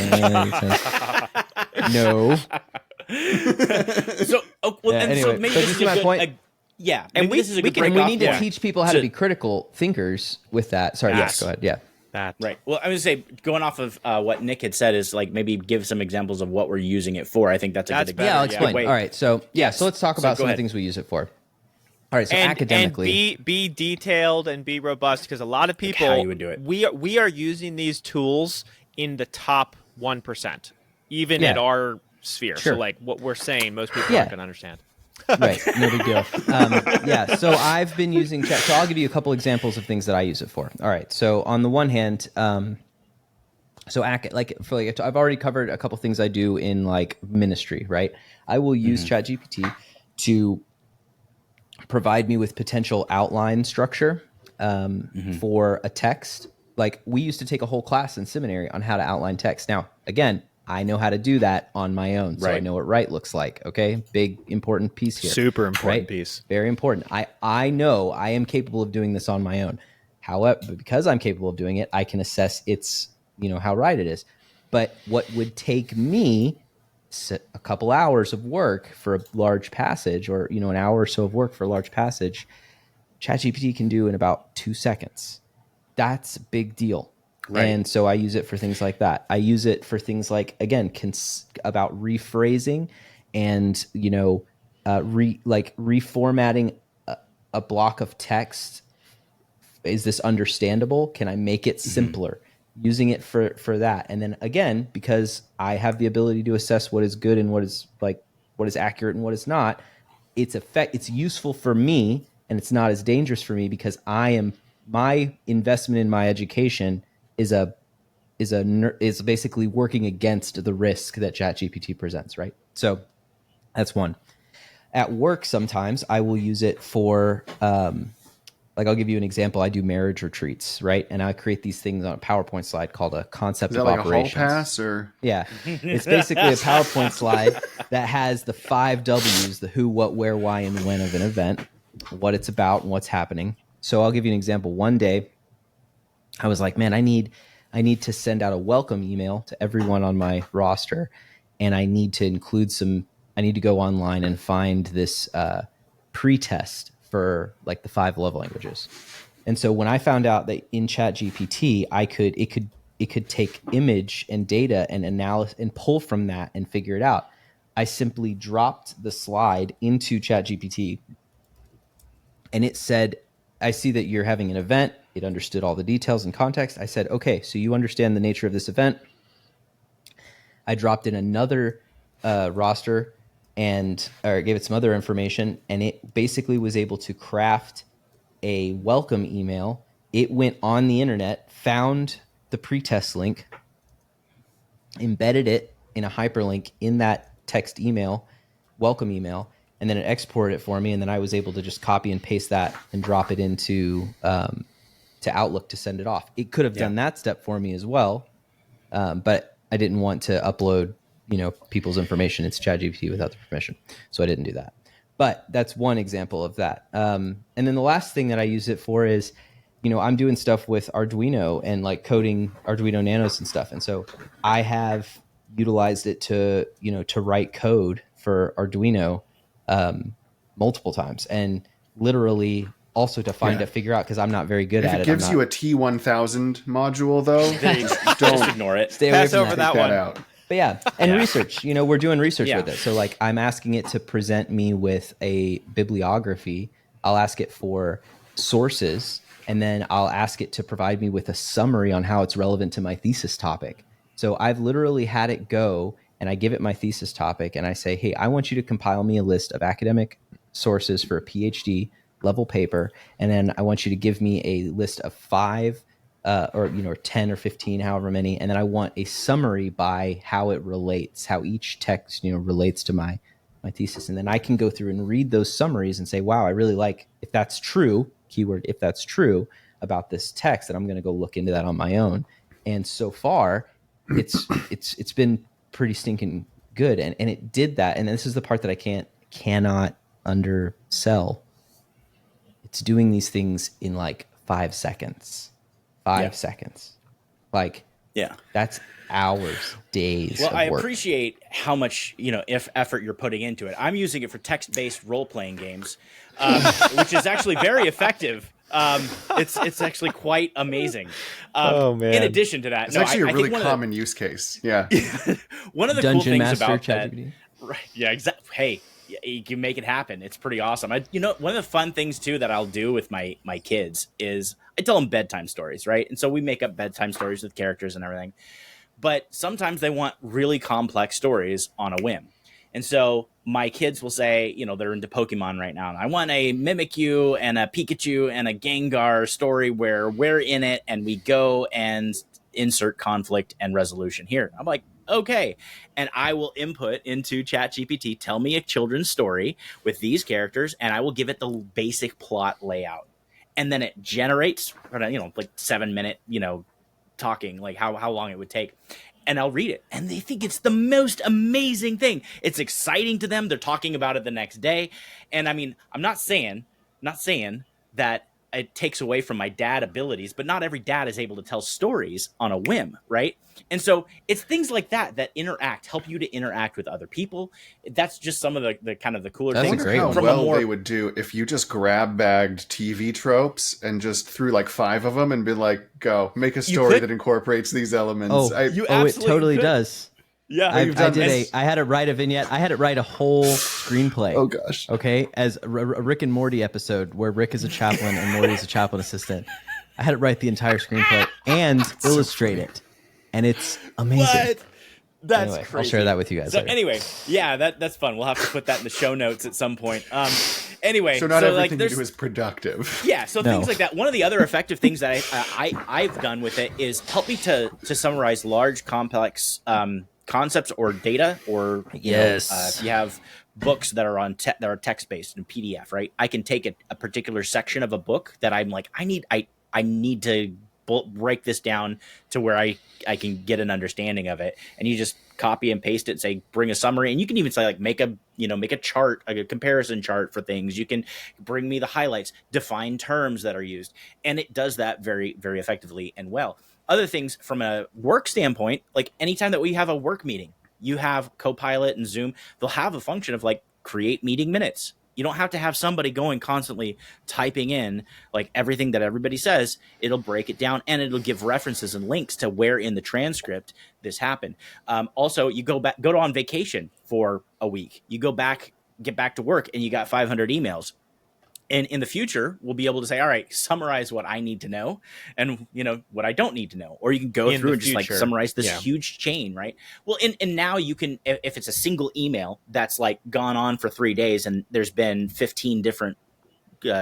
No. So, anyway, maybe this is my point. And we need to teach people how to be critical thinkers with that. Sorry, go ahead. Yeah. Right. Well, I would say going off of what Nick had said is like maybe give some examples of what we're using it for. I think that's a good example. Yeah, I'll explain. All right. So so let's talk about some of the things we use it for. All right. So academically, and be detailed and be robust, because a lot of people, how you would do it. We are using these tools in the top 1%, even at our sphere. Sure. So like what we're saying, most people aren't going to understand. Right, no big deal. So I've been using Chat. So I'll give you a couple examples of things that I use it for. All right. So on the one hand, I've already covered a couple things I do in like ministry. Right, I will use ChatGPT to provide me with potential outline structure for a text. Like, we used to take a whole class in seminary on how to outline text. Now, again, I know how to do that on my own. So I know what right looks like. Okay. Big, important piece here. Super important piece. Very important. I know I am capable of doing this on my own. However, because I'm capable of doing it, I can assess how right it is. But what would take me a couple hours of work for a large passage, or, an hour or so of work for a large passage, ChatGPT can do in about 2 seconds. That's a big deal. Right. And so I use it for things like that. I use it for things like, again, about rephrasing and, reformatting a block of text. Is this understandable? Can I make it simpler? Using it for that. And then again, because I have the ability to assess what is good and what is accurate and what is not, it's useful for me, and it's not as dangerous for me, because my investment in my education is basically working against the risk that ChatGPT presents, right? So that's one. At work, sometimes I will use it for, I'll give you an example. I do marriage retreats, right? And I create these things on a PowerPoint slide called a concept of operations. Is that like a hall pass, or? Yeah, it's basically a PowerPoint slide that has the 5 W's: the who, what, where, why, and when of an event, what it's about, and what's happening. So I'll give you an example. One day, I was like, man, I need to send out a welcome email to everyone on my roster, and I need to include I need to go online and find this pretest for like the 5 love languages. And so when I found out that in ChatGPT, it could take image and data and analysis and pull from that and figure it out, I simply dropped the slide into ChatGPT, and it said, I see that you're having an event. It understood all the details and context. I said, okay, so you understand the nature of this event. I dropped in another roster or gave it some other information, and it basically was able to craft a welcome email. It went on the internet, found the pre-test link, embedded it in a hyperlink in that text email, welcome email, and then it exported it for me. And then I was able to just copy and paste that and drop it into to Outlook to send it off. It could have done that step for me as well, but I didn't want to upload, people's information into ChatGPT without the permission, so I didn't do that. But that's one example of that. And then the last thing that I use it for is, I'm doing stuff with Arduino and like coding Arduino Nanos and stuff. And so I have utilized it to write code for Arduino multiple times, and literally also to figure out, because I'm not very good at it. If it gives you a T1000 module, though, don't ignore it. Stay away Pass from over that. that one. out. But yeah, and research, we're doing research with it. So like I'm asking it to present me with a bibliography. I'll ask it for sources, and then I'll ask it to provide me with a summary on how it's relevant to my thesis topic. So I've literally had it go, and I give it my thesis topic, and I say, hey, I want you to compile me a list of academic sources for a PhD level paper, and then I want you to give me a list of 5 or 10 or 15, however many, and then I want a summary by how it relates, how each text relates to my thesis. And then I can go through and read those summaries and say, wow, I really like, if that's true, keyword if that's true about this text, then I'm going to go look into that on my own. And so far it's been pretty stinking good, and it did that. And this is the part that I cannot undersell. It's doing these things in like 5 seconds. 5 seconds. Like, that's hours, days. Well, of I work. appreciate how much effort you're putting into it. I'm using it for text-based role-playing games, which is actually very effective. It's actually quite amazing. Oh man! In addition to that, It's actually a really common use case. Yeah. One of the Dungeon cool things Master, about ChatGPT. that, right? Yeah, exactly. Hey, you can make it happen. It's pretty awesome. One of the fun things too that I'll do with my kids is I tell them bedtime stories, right? And so we make up bedtime stories with characters and everything. But sometimes they want really complex stories on a whim. And so my kids will say, they're into Pokemon right now, and I want a Mimikyu and a Pikachu and a Gengar story where we're in it and we go and insert conflict and resolution here. I'm like, okay. And I will input into ChatGPT, tell me a children's story with these characters, and I will give it the basic plot layout. And then it generates, like 7-minute, talking, like how long it would take. And I'll read it, and they think it's the most amazing thing. It's exciting to them. They're talking about it the next day. And I mean, I'm not saying that it takes away from my dad abilities, but not every dad is able to tell stories on a whim, right? And so it's things like that help you to interact with other people. That's just some of the kind of the cooler That's things. a great How one. well they would do if you just grab bagged TV tropes and just threw like 5 of them and be like, go make a story that incorporates these elements. It totally does. Yeah, I had it write a vignette. I had it write a whole screenplay. Oh gosh. Okay, as a Rick and Morty episode where Rick is a chaplain and Morty is a chaplain assistant. I had it write the entire screenplay and illustrate it, and it's amazing. What? That's anyway, crazy. I'll share that with you guys. So later. anyway, yeah, that's fun. We'll have to put that in the show notes at some point. Anyway, so not everything like, you do is productive. Yeah, so things like that. One of the other effective things that I've done with it is help me to summarize large, complex concepts or data, or if you have books that are that are text based in PDF, right? I can take a particular section of a book that I'm like, I need to break this down to where I can get an understanding of it, and you just copy and paste it, say bring a summary, and you can even say like make a chart, like a comparison chart for things. You can bring me the highlights, define terms that are used, and it does that very, very effectively and well. Other things from a work standpoint, like anytime that we have a work meeting, you have Copilot and Zoom, they'll have a function of like create meeting minutes. You don't have to have somebody going constantly typing in like everything that everybody says. It'll break it down, and it'll give references and links to where in the transcript this happened. Also, you go on vacation for a week. You get back to work, and you got 500 emails. And in the future, we'll be able to say, all right, summarize what I need to know and, what I don't need to know. Or you can go through and just like summarize this huge chain, right? Well, and now you can, if it's a single email that's like gone on for 3 days and there's been 15 different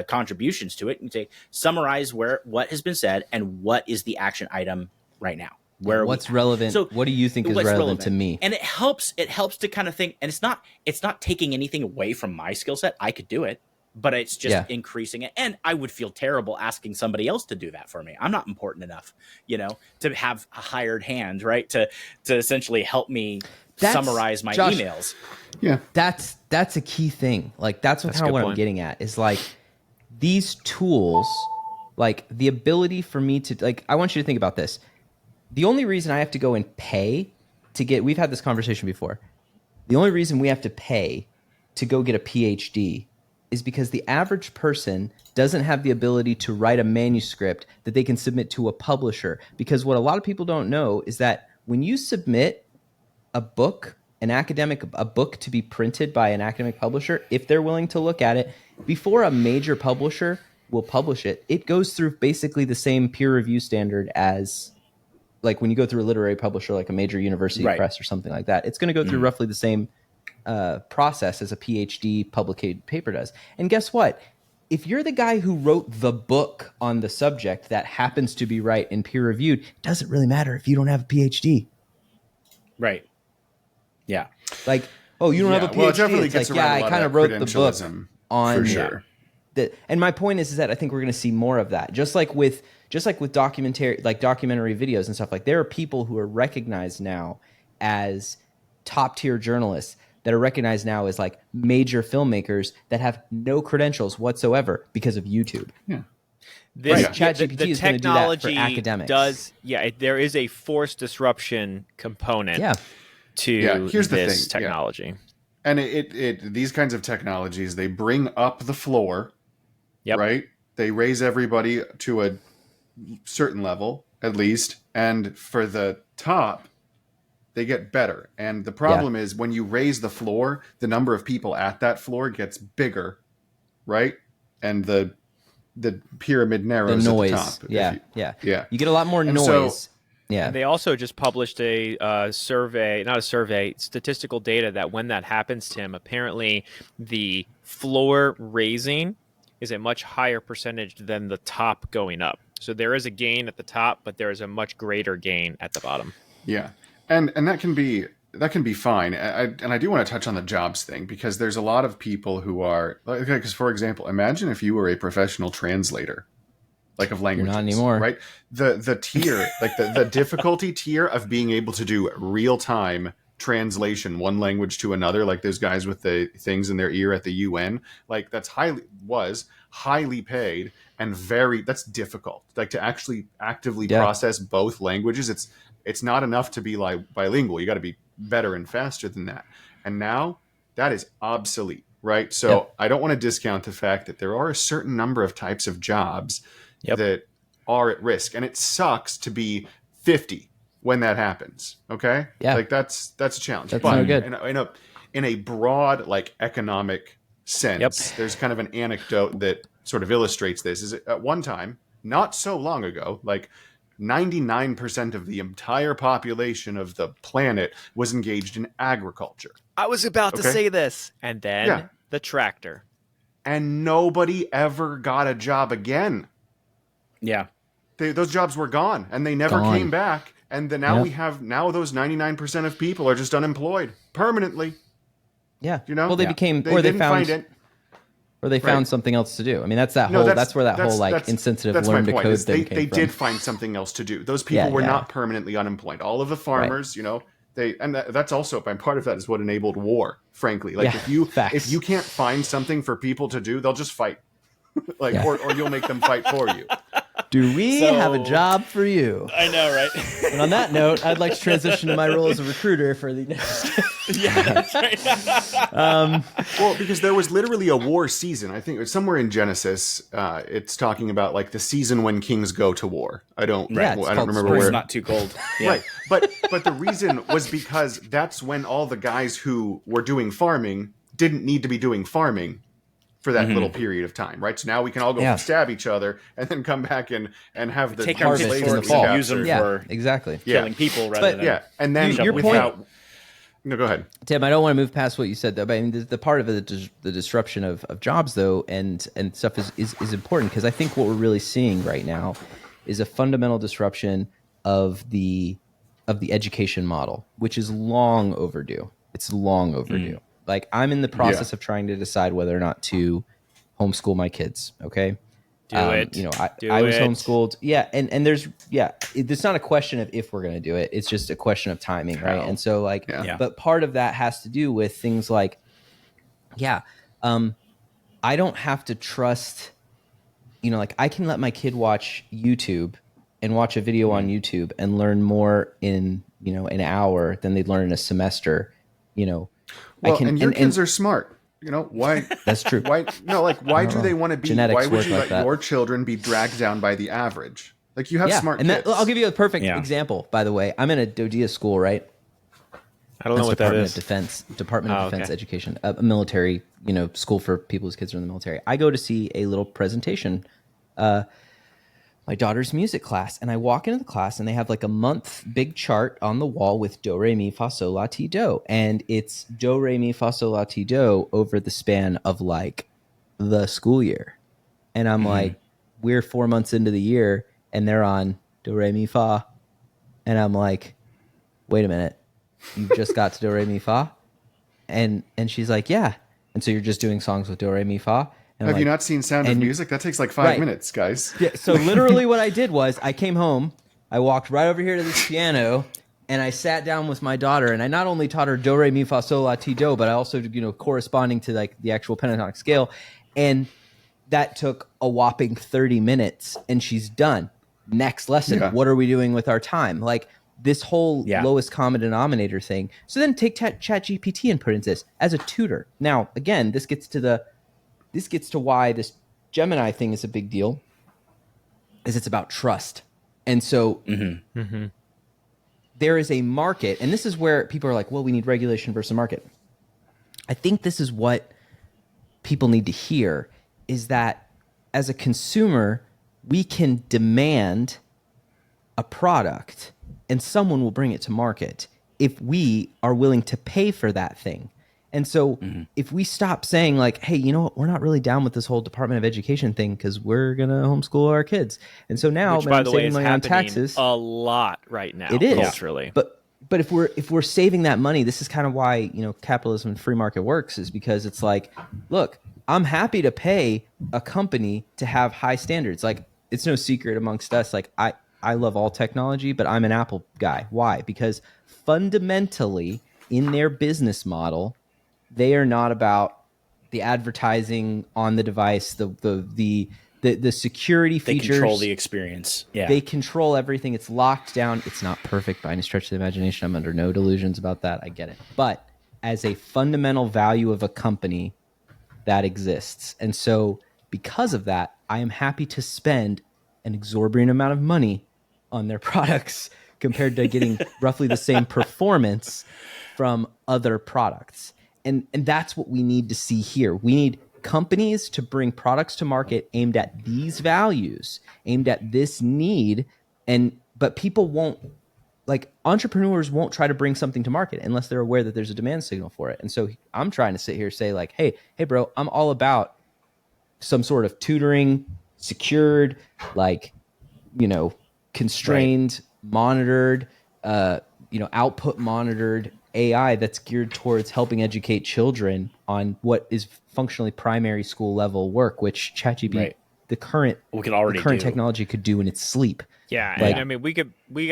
contributions to it, you can say, summarize what has been said and what is the action item right now. What's relevant? So what do you think is relevant to me? And it helps to kind of think, and it's not taking anything away from my skill set. I could do it. But it's just increasing it. And I would feel terrible asking somebody else to do that for me. I'm not important enough, to have a hired hand, right? To essentially help me summarize my emails. Yeah. That's a key thing. Like that's what I'm getting at is like these tools, like the ability for me to like, I want you to think about this. The only reason I have to go and pay to get, we've had this conversation before. The only reason we have to pay to go get a PhD is because the average person doesn't have the ability to write a manuscript that they can submit to a publisher. Because what a lot of people don't know is that when you submit a book, a book to be printed by an academic publisher, if they're willing to look at it, before a major publisher will publish it, it goes through basically the same peer review standard as like when you go through a literary publisher, like a major university press or something like that. It's going to go through roughly the same process as a PhD published paper does. And guess what? If you're the guy who wrote the book on the subject that happens to be right and peer reviewed, it doesn't really matter if you don't have a PhD. Right. Yeah. Like, oh, you don't have a PhD. Well, it definitely gets like, I kind of wrote the book on for sure. And my point is that I think we're going to see more of that. Just like with documentary videos and stuff, like there are people who are recognized now as top tier journalists that are recognized now as like major filmmakers that have no credentials whatsoever because of YouTube. Yeah. ChatGPT is going to do that for academics. There is a forced disruption component to here's this the thing. technology. Yeah. And it these kinds of technologies, they bring up the floor, right? They raise everybody to a certain level, at least. And for the top, they get better. And the problem is when you raise the floor, the number of people at that floor gets bigger, right? And the pyramid narrows the noise. at the top. Yeah. You get a lot more noise. And they also just published a statistical data that when that happens, Tim, apparently the floor raising is a much higher percentage than the top going up. So there is a gain at the top, but there is a much greater gain at the bottom. Yeah. And that can be fine. I do want to touch on the jobs thing because there's a lot of people who are like, because for example, imagine if you were a professional translator, like of languages. You're not anymore, right? The tier, like the difficulty tier of being able to do real time translation, one language to another, like those guys with the things in their ear at the UN, like that's highly paid and that's difficult. Like to actually actively process both languages, it's not enough to be like bilingual. You got to be better and faster than that. And now that is obsolete, right? So I don't want to discount the fact that there are a certain number of types of jobs that are at risk. And it sucks to be 50 when that happens. Okay. Yeah. Like that's a challenge. That's no good. In a broad, like economic sense, there's kind of an anecdote that sort of illustrates this. Is at one time, not so long ago, like 99% of the entire population of the planet was engaged in agriculture. I was about to say this. And then the tractor. And nobody ever got a job again. Yeah. Those jobs were gone and they never came back. And now we have those 99% of people are just unemployed permanently. Yeah. You know? Well, they became, or they found something else to do. I mean, that's where that whole like insensitive learn to code thing came from. They did find something else to do. Those people were not permanently unemployed. All of the farmers, that's also part of that is what enabled war, frankly. Like if you can't find something for people to do, they'll just fight. Or you'll make them fight for you. Do we have a job for you? I know, right? And on that note, I'd like to transition to my role as a recruiter for the next. Yeah, that's right. Well, because there was literally a war season. I think it was somewhere in Genesis. It's talking about like the season when kings go to war. I don't remember It's where. not too cold. Yeah. Right, but the reason was because that's when all the guys who were doing farming didn't need to be doing farming for that little period of time, right? So now we can all go stab each other and then come back and have the take our slaves in the pitchforks fall. and use them for Exactly. killing people rather than and then your without. point. No, go ahead. Tim, I don't want to move past what you said, though. But I mean, the part of it, the disruption of jobs, though, and stuff is important, because I think what we're really seeing right now is a fundamental disruption of the education model, which is long overdue. It's long overdue. Like, I'm in the process of trying to decide whether or not to homeschool my kids. Okay. Do it. You know, I Do was it. homeschooled. Yeah. And there's, it's not a question of if we're going to do it. It's just a question of timing. Right. And so like, but part of that has to do with things like, I don't have to trust, you know, like I can let my kid watch YouTube and watch a video on YouTube and learn more in, you know, an hour than they'd learn in a semester, you know. Well, and your kids are smart. You know, why? That's true. Why do they want to be? Genetics Why would work you like let that. your children be dragged down by the average? Like, you have smart and kids. I'll give you a perfect example, by the way. I'm in a DoDEA school, right? I don't know what that is. Department of Defense okay. Education, a military, you know, school for people whose kids are in the military. I go to see a little presentation, my daughter's music class, and I walk into the class and they have like a month big chart on the wall with do, re, mi, fa, sol, la, ti, do. And it's do, re, mi, fa, sol, la, ti, do over the span of like the school year. And I'm like, we're 4 months into the year and they're on do, re, mi, fa. And I'm like, wait a minute, you just got to do, re, mi, fa? And she's like, yeah. And so you're just doing songs with do, re, mi, fa? And Have you not seen Sound of Music? That takes like 5 minutes, guys. Yeah, so literally what I did was I came home, I walked right over here to this piano, and I sat down with my daughter, and I not only taught her do, re, mi, fa, sol, la, ti, do, but I also, you know, corresponding to like the actual pentatonic scale. And that took a whopping 30 minutes, and she's done. Next lesson. Yeah. What are we doing with our time? Like this whole lowest common denominator thing. So then take ChatGPT and put into this as a tutor. Now, again, this gets to why this Gemini thing is a big deal, is it's about trust. And so there is a market, and this is where people are like, well, we need regulation versus market. I think this is what people need to hear, is that as a consumer, we can demand a product and someone will bring it to market if we are willing to pay for that thing. And so if we stop saying like, hey, you know what, we're not really down with this whole Department of Education thing because we're going to homeschool our kids. And so now, Which, by the way, saving is money on happening taxes, a lot right now. it is culturally. But if we're saving that money, this is kind of why, you know, capitalism and free market works, is because it's like, look, I'm happy to pay a company to have high standards. Like, it's no secret amongst us. Like, I love all technology, but I'm an Apple guy. Why? Because fundamentally in their business model, they are not about the advertising on the device, the security features. They control the experience. Yeah. They control everything. It's locked down. It's not perfect by any stretch of the imagination. I'm under no delusions about that. I get it. But as a fundamental value of a company, that exists. And so because of that, I am happy to spend an exorbitant amount of money on their products compared to getting roughly the same performance from other products. And that's what we need to see here. We need companies to bring products to market aimed at these values, aimed at this need. But people won't, like, entrepreneurs won't try to bring something to market unless they're aware that there's a demand signal for it. And so I'm trying to sit here and say like, hey bro, I'm all about some sort of tutoring, secured, like, you know, constrained, monitored, output monitored AI that's geared towards helping educate children on what is functionally primary school level work, which ChatGPT the current We could already do. technology could do in its sleep. Yeah, Like- and I mean, we got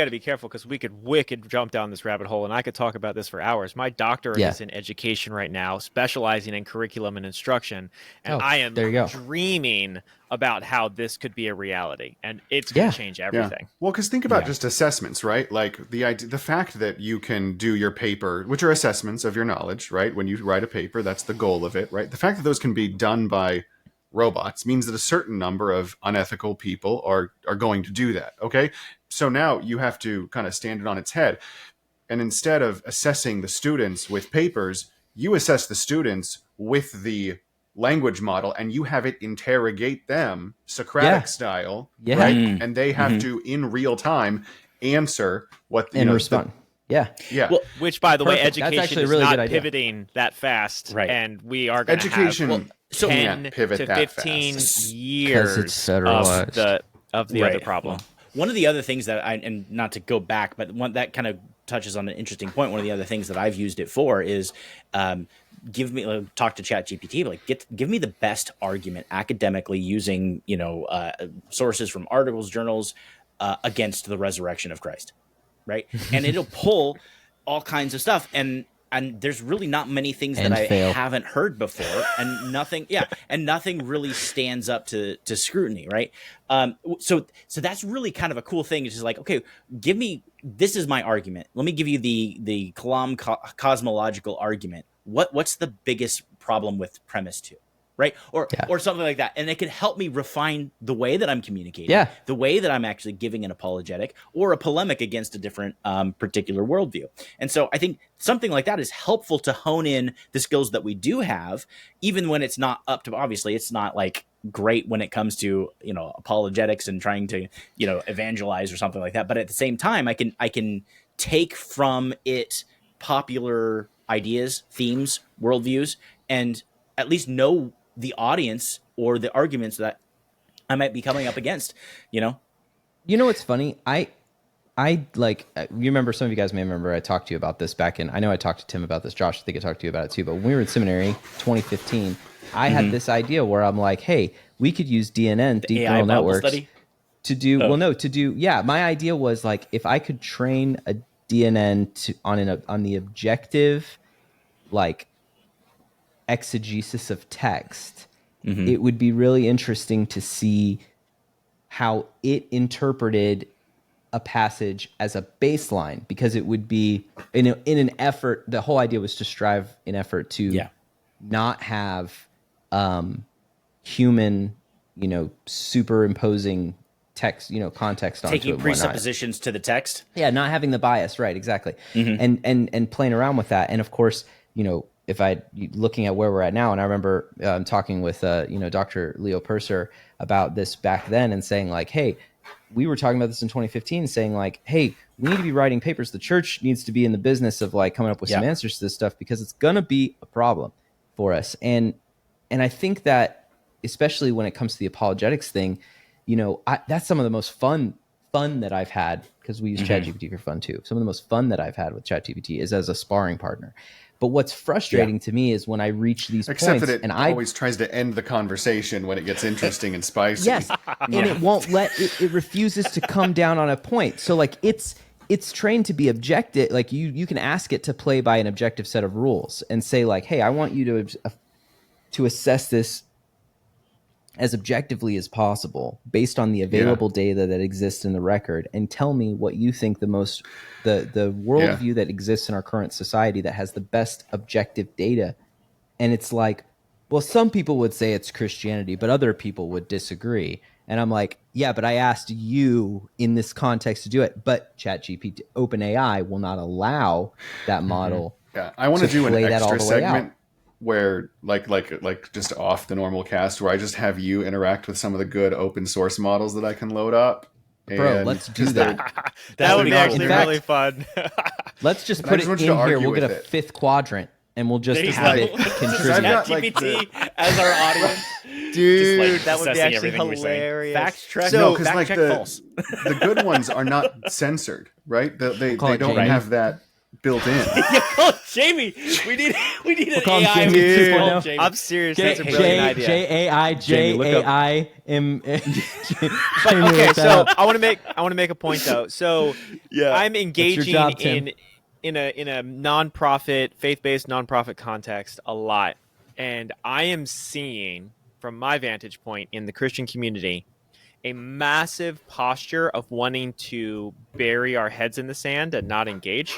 to be careful because we could wicked jump down this rabbit hole, and I could talk about this for hours. My doctorate Yeah. is in education right now, specializing in curriculum and instruction, and Oh, I am there you go. dreaming about how this could be a reality, and it's going Yeah. to change everything. Well, because think about just assessments, right? Like the fact that you can do your paper, which are assessments of your knowledge, right? When you write a paper, that's the goal of it, right? The fact that those can be done by robots means that a certain number of unethical people are going to do that. Okay, so now you have to kind of stand it on its head, and instead of assessing the students with papers, you assess the students with the language model, and you have it interrogate them Socratic style, Yeah. right? And they have to in real time answer what And respond. Yeah. yeah. Well, Which, by the way, Perfect. That's education actually a is really good not idea. pivoting that fast, Right. and we are going to Education have so 10 can't pivot to that 15 fast. years it's federalized. of the Right. other problem. One of the other things that and not to go back, but one that kind of touches on an interesting point. One of the other things that I've used it for is give me talk to ChatGPT, but like give me the best argument academically using sources from articles, journals against the resurrection of Christ, right? And it'll pull all kinds of stuff, and there's really not many things And that I fail. haven't heard before, and nothing really stands up to scrutiny, right? So that's really kind of a cool thing. It's just like, okay, this is my argument. Let me give you the Kalam cosmological argument. What's the biggest problem with premise 2? Right? Or something like that. And it can help me refine the way that I'm communicating, the way that I'm actually giving an apologetic or a polemic against a different particular worldview. And so I think something like that is helpful to hone in the skills that we do have, even when it's not up to, obviously it's not like great when it comes to, apologetics and trying to, evangelize or something like that. But at the same time, I can take from it popular ideas, themes, worldviews, and at least know the audience or the arguments that I might be coming up against, You know what's funny? I like, you remember, some of you guys may remember I talked to you about this back in, I know I talked to Tim about this, Josh, I think I talked to you about it too, but when we were in seminary, 2015, I had this idea where I'm like, hey, we could use DNN, deep AI neural Bible networks, study? to do, my idea was like, if I could train a DNN on the objective, like, exegesis of text, it would be really interesting to see how it interpreted a passage as a baseline, because it would be in an effort. The whole idea was to strive in effort to not have human, superimposing text, context onto it, taking and whatnot. presuppositions to the text. Yeah, not having the bias, right? Exactly, and playing around with that, and of course, if I looking at where we're at now, and I remember talking with Dr. Leo Purser about this back then, and saying like, hey, we were talking about this in 2015, saying like, hey, we need to be writing papers. The church needs to be in the business of like coming up with some answers to this stuff, because it's gonna be a problem for us. And I think that especially when it comes to the apologetics thing, that's some of the most fun that I've had, because we use ChatGPT for fun too. Some of the most fun that I've had with ChatGPT is as a sparring partner. But what's frustrating to me is when I reach these Except points, that it and always tries to end the conversation when it gets interesting and spicy. yes, and it won't it refuses to come down on a point. So like it's trained to be objective. Like you can ask it to play by an objective set of rules and say like, hey, I want you to assess this as objectively as possible based on the available data that exists in the record, and tell me what you think the worldview that exists in our current society that has the best objective data. And it's like, well, some people would say it's Christianity, but other people would disagree. And I'm like, yeah, but I asked you in this context to do it, but ChatGPT, OpenAI will not allow that model. Yeah, I want to do an play that all extra the way segment out. where like just off the normal cast, where I just have you interact with some of the good open source models that I can load up. Bro, And let's do just that. That would be not actually in fact- really fun. Let's just I put just it want in you to here. argue We'll get a with it. fifth quadrant, and we'll just There you have go. it I've contribute. got, like, ChatGPT as our audience. Dude, Just, like, that would be assessing actually everything we're saying. hilarious. Fact check, No, because fact like check the false. the good ones are not censored, right? They call it don't Jamie. have that. built in. Yeah, call Jamie. We need an call him AI. Jamie We just 2.0. call Jamie. I'm serious. J That's a brilliant idea. J A I M. But okay, so I want to make a point though. So I'm engaging job, Tim. in a nonprofit, faith-based nonprofit context a lot, and I am seeing from my vantage point in the Christian community a massive posture of wanting to bury our heads in the sand and not engage.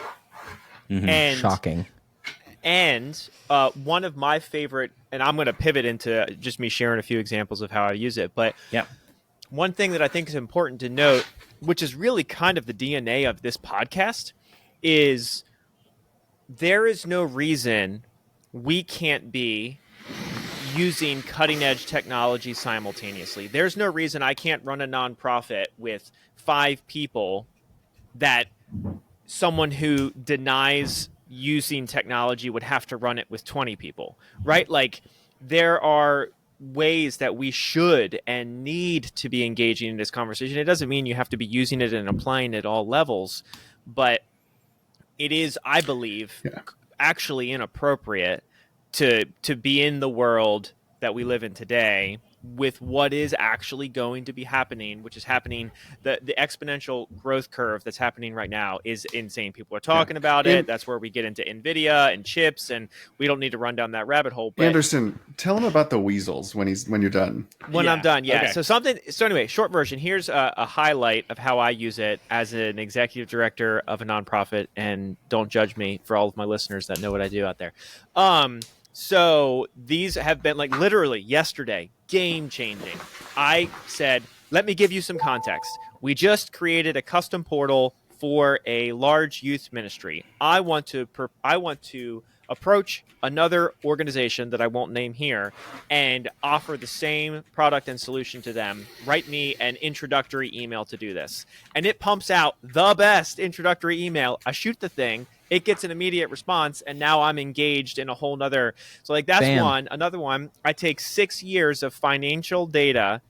And Shocking. And one of my favorite, and I'm going to pivot into just me sharing a few examples of how I use it. But one thing that I think is important to note, which is really kind of the DNA of this podcast, is there is no reason we can't be using cutting edge technology simultaneously. There's no reason I can't run a nonprofit with 5 people that someone who denies using technology would have to run it with 20 people, right? Like there are ways that we should and need to be engaging in this conversation. It doesn't mean you have to be using it and applying it at all levels, but it is, I believe, actually inappropriate to be in the world that we live in today with what is actually going to be happening, which is happening. The exponential growth curve that's happening right now is insane. People are talking about it. That's where we get into NVIDIA and chips, and we don't need to run down that rabbit hole. But Anderson, tell him about the weasels when you're done. When I'm done, Okay. So anyway, short version. Here's a highlight of how I use it as an executive director of a nonprofit, and don't judge me for all of my listeners that know what I do out there. So these have been like literally yesterday, game changing. I said, let me give you some context. We just created a custom portal for a large youth ministry. I want to approach another organization that I won't name here and offer the same product and solution to them. Write me an introductory email to do this. And it pumps out the best introductory email. I shoot the thing. It gets an immediate response, and now I'm engaged in a whole nother. So like that's Bam. one. Another one, I take 6 years of financial data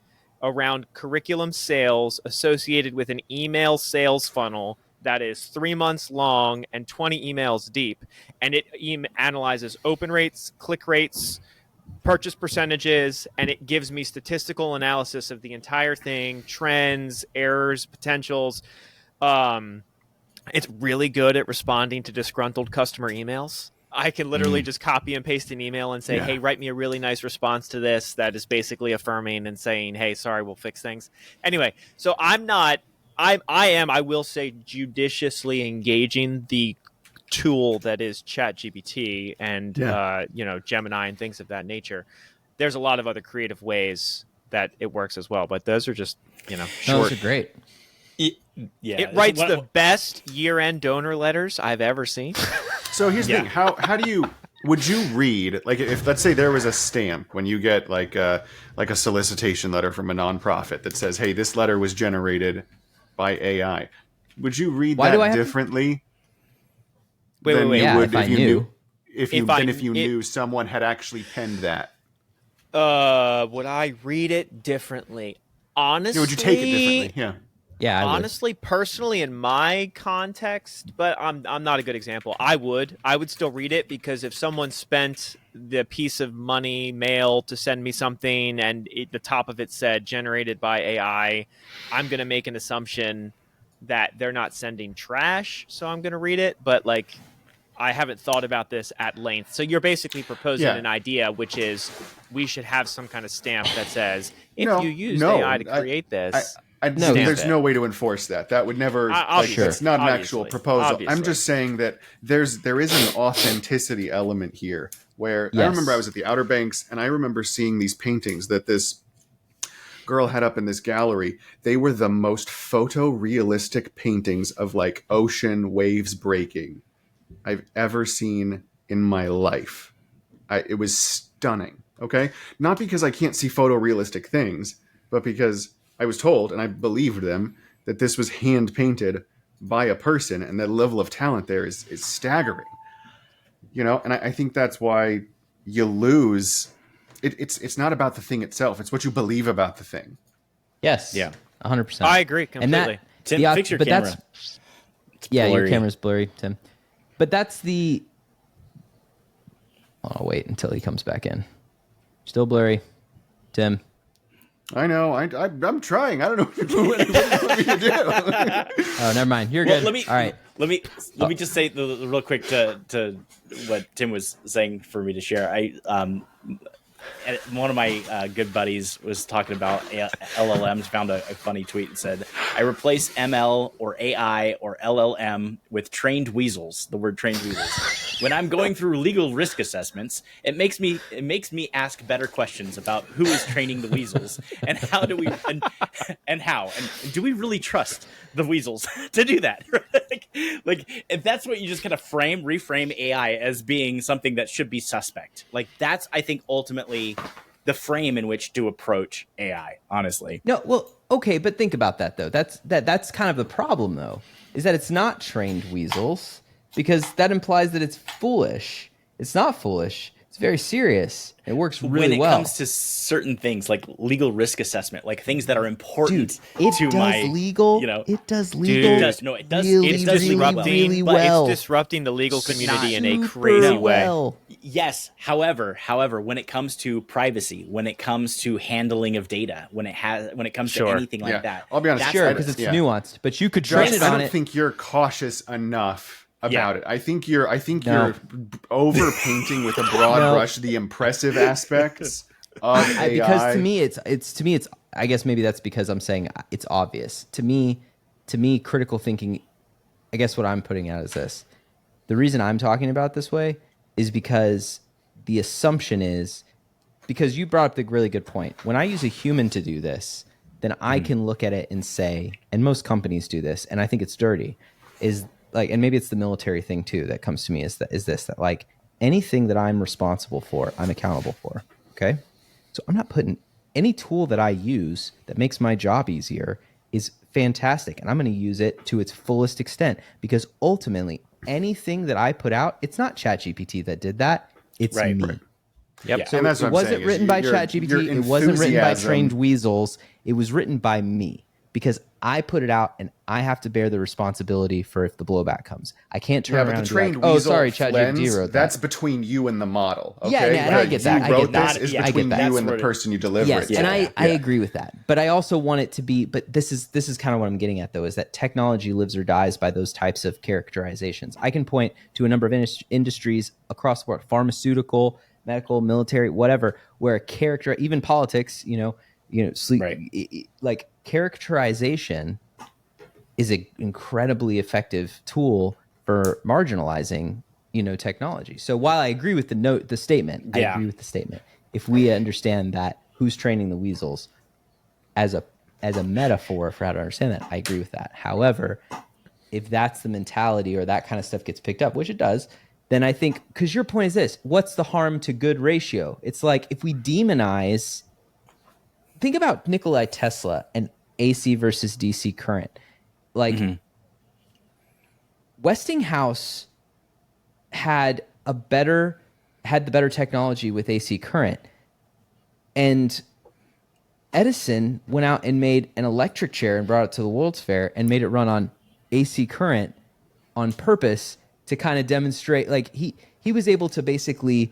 around curriculum sales associated with an email sales funnel that is 3 months long and 20 emails deep. And it analyzes open rates, click rates, purchase percentages, and it gives me statistical analysis of the entire thing, trends, errors, potentials. It's really good at responding to disgruntled customer emails. I can literally just copy and paste an email and say, hey, write me a really nice response to this that is basically affirming and saying, hey, sorry, we'll fix things. Anyway, so I will say judiciously engaging the tool that is ChatGPT and, Gemini and things of that nature. There's a lot of other creative ways that it works as well, but those are just, short. Those are great. It writes the best year-end donor letters I've ever seen. So here's the thing: how do you would you read, like, if let's say there was a stamp when you get like a solicitation letter from a nonprofit that says, hey, this letter was generated by AI, would you read that differently than you would if you knew someone had actually penned that? Would I read it differently? Honestly, would you take it differently? Yeah, honestly, personally, in my context, but I'm not a good example. I would still read it, because if someone spent the piece of money, mail, to send me something, and the top of it said generated by AI, I'm going to make an assumption that they're not sending trash, so I'm going to read it. But like, I haven't thought about this at length. So you're basically proposing an idea, which is we should have some kind of stamp that says, if you use AI to create this. There's no way to enforce that. That would never. It's not an actual proposal. Obviously. I'm just saying that there is an authenticity element here. Where I remember I was at the Outer Banks, and I remember seeing these paintings that this girl had up in this gallery. They were the most photorealistic paintings of like ocean waves breaking I've ever seen in my life. It was stunning. Okay, not because I can't see photorealistic things, but because I was told, and I believed them, that this was hand painted by a person, and that level of talent there is staggering. And I think that's why you lose. It's not about the thing itself; it's what you believe about the thing. Yes. Yeah. 100%. I agree completely. Tim, fix your camera. Your camera's blurry, Tim. But that's the. I'll wait until he comes back in. Still blurry, Tim. I know. I'm trying. I don't know what you want me to do. Oh, never mind. You're good. All right. Let me just say real quick to what Tim was saying for me to share. One of my good buddies was talking about LLMs, found a funny tweet and said, I replace ML or AI or LLM with trained weasels, the word trained weasels. When I'm going through legal risk assessments, it makes me ask better questions about who is training the weasels and how do we and do we really trust the weasels to do that? like if that's what you just kind of reframe AI as being something that should be suspect. Like that's, I think, ultimately the frame in which to approach AI, honestly. No, well, okay, but think about that though. That's kind of the problem though, is that it's not trained weasels, because that implies that it's foolish. It's not foolish. It's very serious. It works really well. When it comes to certain things like legal risk assessment, like things that are important to my legal, it does legal. It does really well. It's disrupting the legal community in a crazy way. Yes. However, when it comes to privacy, when it comes to handling of data, when it comes to anything like that, I'll be honest. Sure, because it's nuanced, but you could train it on it. I don't think you're cautious enough about it. I think you're overpainting with a broad brush the impressive aspects of AI. Because to me it's I guess maybe that's because I'm saying it's obvious. To me critical thinking, I guess what I'm putting out is this. The reason I'm talking about this way is because the assumption is, because you brought up the really good point. When I use a human to do this, then I can look at it and say, and most companies do this, and I think it's dirty, is like, and maybe it's the military thing too that comes to me, is that like anything that I'm responsible for, I'm accountable for. Okay. So I'm not putting any tool that I use that makes my job easier is fantastic. And I'm going to use it to its fullest extent, because ultimately anything that I put out, it's not ChatGPT that did that. It's me. Right. Yep. So and that's it wasn't written by ChatGPT. It wasn't written by trained weasels. It was written by me, because I put it out and I have to bear the responsibility for if the blowback comes. I can't turn around and be like, oh, sorry, ChatGPT wrote that. That's between you and the model. Okay? Yeah, and I get that. You wrote this is between you and the person you deliver it to. And I agree with that. But I also want it to be, but this is kind of what I'm getting at though, is that technology lives or dies by those types of characterizations. I can point to a number of industries across the world, pharmaceutical, medical, military, whatever, where a character, even politics, sleep, like characterization is an incredibly effective tool for marginalizing, technology. So while I agree with the statement, I agree with the statement. If we understand that who's training the weasels as a metaphor for how to understand that, I agree with that. However, if that's the mentality or that kind of stuff gets picked up, which it does, then I think, because your point is this, what's the harm to good ratio? It's like if we demonize, think about Nikola Tesla and AC versus DC current. Like Westinghouse had the better technology with AC current, and Edison went out and made an electric chair and brought it to the World's Fair and made it run on AC current on purpose to kind of demonstrate, like he was able to basically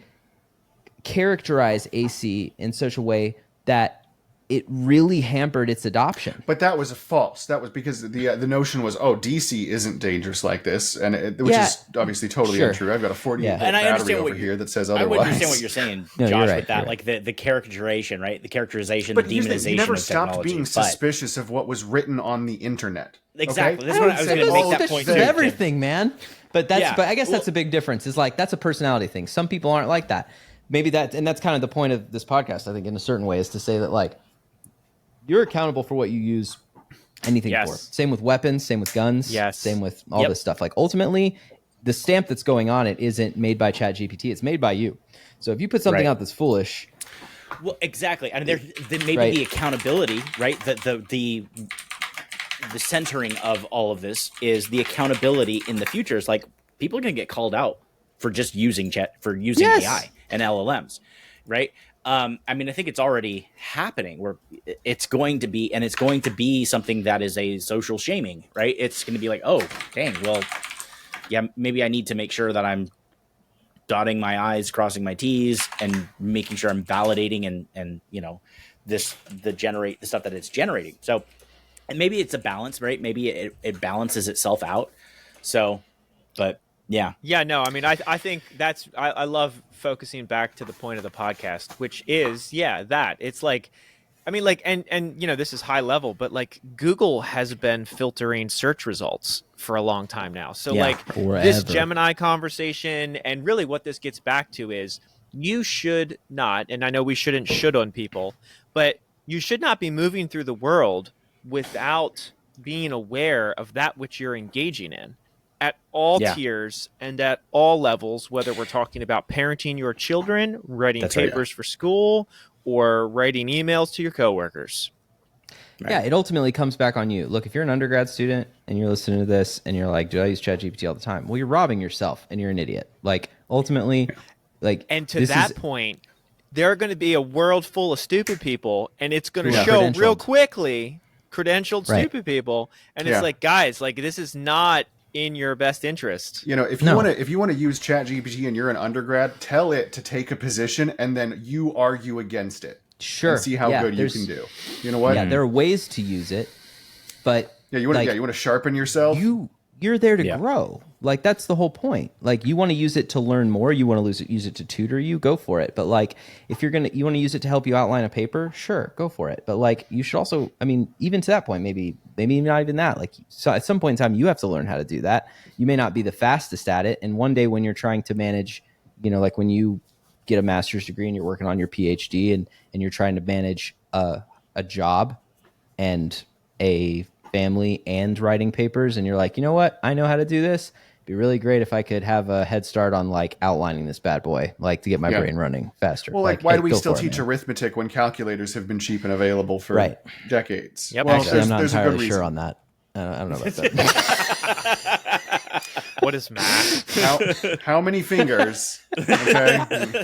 characterize AC in such a way that it really hampered its adoption. But that was false. That was because the notion was, DC isn't dangerous like this, and which is obviously totally untrue. I've got a 40-volt battery over here that says otherwise. I would understand what you're saying, Josh, with that, like the characterization, right? The characterization, the demonization. You never of stopped technology, being suspicious of what was written on the internet. Exactly. Okay? That's what I was going to make that point too. Everything, man. But I guess that's a big difference. Is like that's a personality thing. Some people aren't like that. Maybe that's kind of the point of this podcast. I think in a certain way is to say that like, you're accountable for what you use anything for. Same with weapons, same with guns, same with all this stuff. Like ultimately, the stamp that's going on it isn't made by ChatGPT, it's made by you. So if you put something out that's foolish. Well, exactly. I mean, there may be the accountability, right? The centering of all of this is the accountability in the future. It's like people are going to get called out for just using AI and LLMs, right? I mean, I think it's already happening where it's going to be something that is a social shaming, right? It's going to be like, oh, dang, well, yeah, maybe I need to make sure that I'm dotting my I's, crossing my T's, and making sure I'm validating and the stuff that it's generating. So, and maybe it's a balance, right? Maybe it balances itself out. So, but yeah. Yeah, no, I mean, I think I love focusing back to the point of the podcast, which is, that it's like, I mean, like, and this is high level, but like Google has been filtering search results for a long time now. So like this Gemini conversation, and really what this gets back to is you should not, and I know we shouldn't should on people, but you should not be moving through the world without being aware of that which you're engaging in at all tiers and at all levels, whether we're talking about parenting your children, writing papers for school, or writing emails to your coworkers. Right. Yeah, it ultimately comes back on you. Look, if you're an undergrad student and you're listening to this and you're like, do I use ChatGPT all the time? Well, you're robbing yourself and you're an idiot. Like, ultimately, like... And to that point, there are going to be a world full of stupid people, and it's going to show real quickly credentialed stupid people. And it's like, guys, like, this is not in your best interest. If you want to use ChatGPT and you're an undergrad, tell it to take a position and then you argue against it. Sure. And see how good you can do. You know what? Yeah, there are ways to use it, but you want to sharpen yourself. You're there to grow. Like, that's the whole point. Like, you want to use it to learn more, you want to use it to tutor you, go for it. But like, if you want to use it to help you outline a paper, sure, go for it. But like, you should also, I mean, even to that point, maybe not even that. Like, so at some point in time, you have to learn how to do that. You may not be the fastest at it, and one day when you're trying to manage, like when you get a master's degree and you're working on your PhD and you're trying to manage a job and a family and writing papers, and you're like, you know what? I know how to do this. It'd be really great if I could have a head start on like outlining this bad boy, like to get my brain running faster. Well, like why do we still teach arithmetic when calculators have been cheap and available for decades? Yep. Well, actually, I'm not entirely sure on that. I don't know about that. What is math? How many fingers? Okay.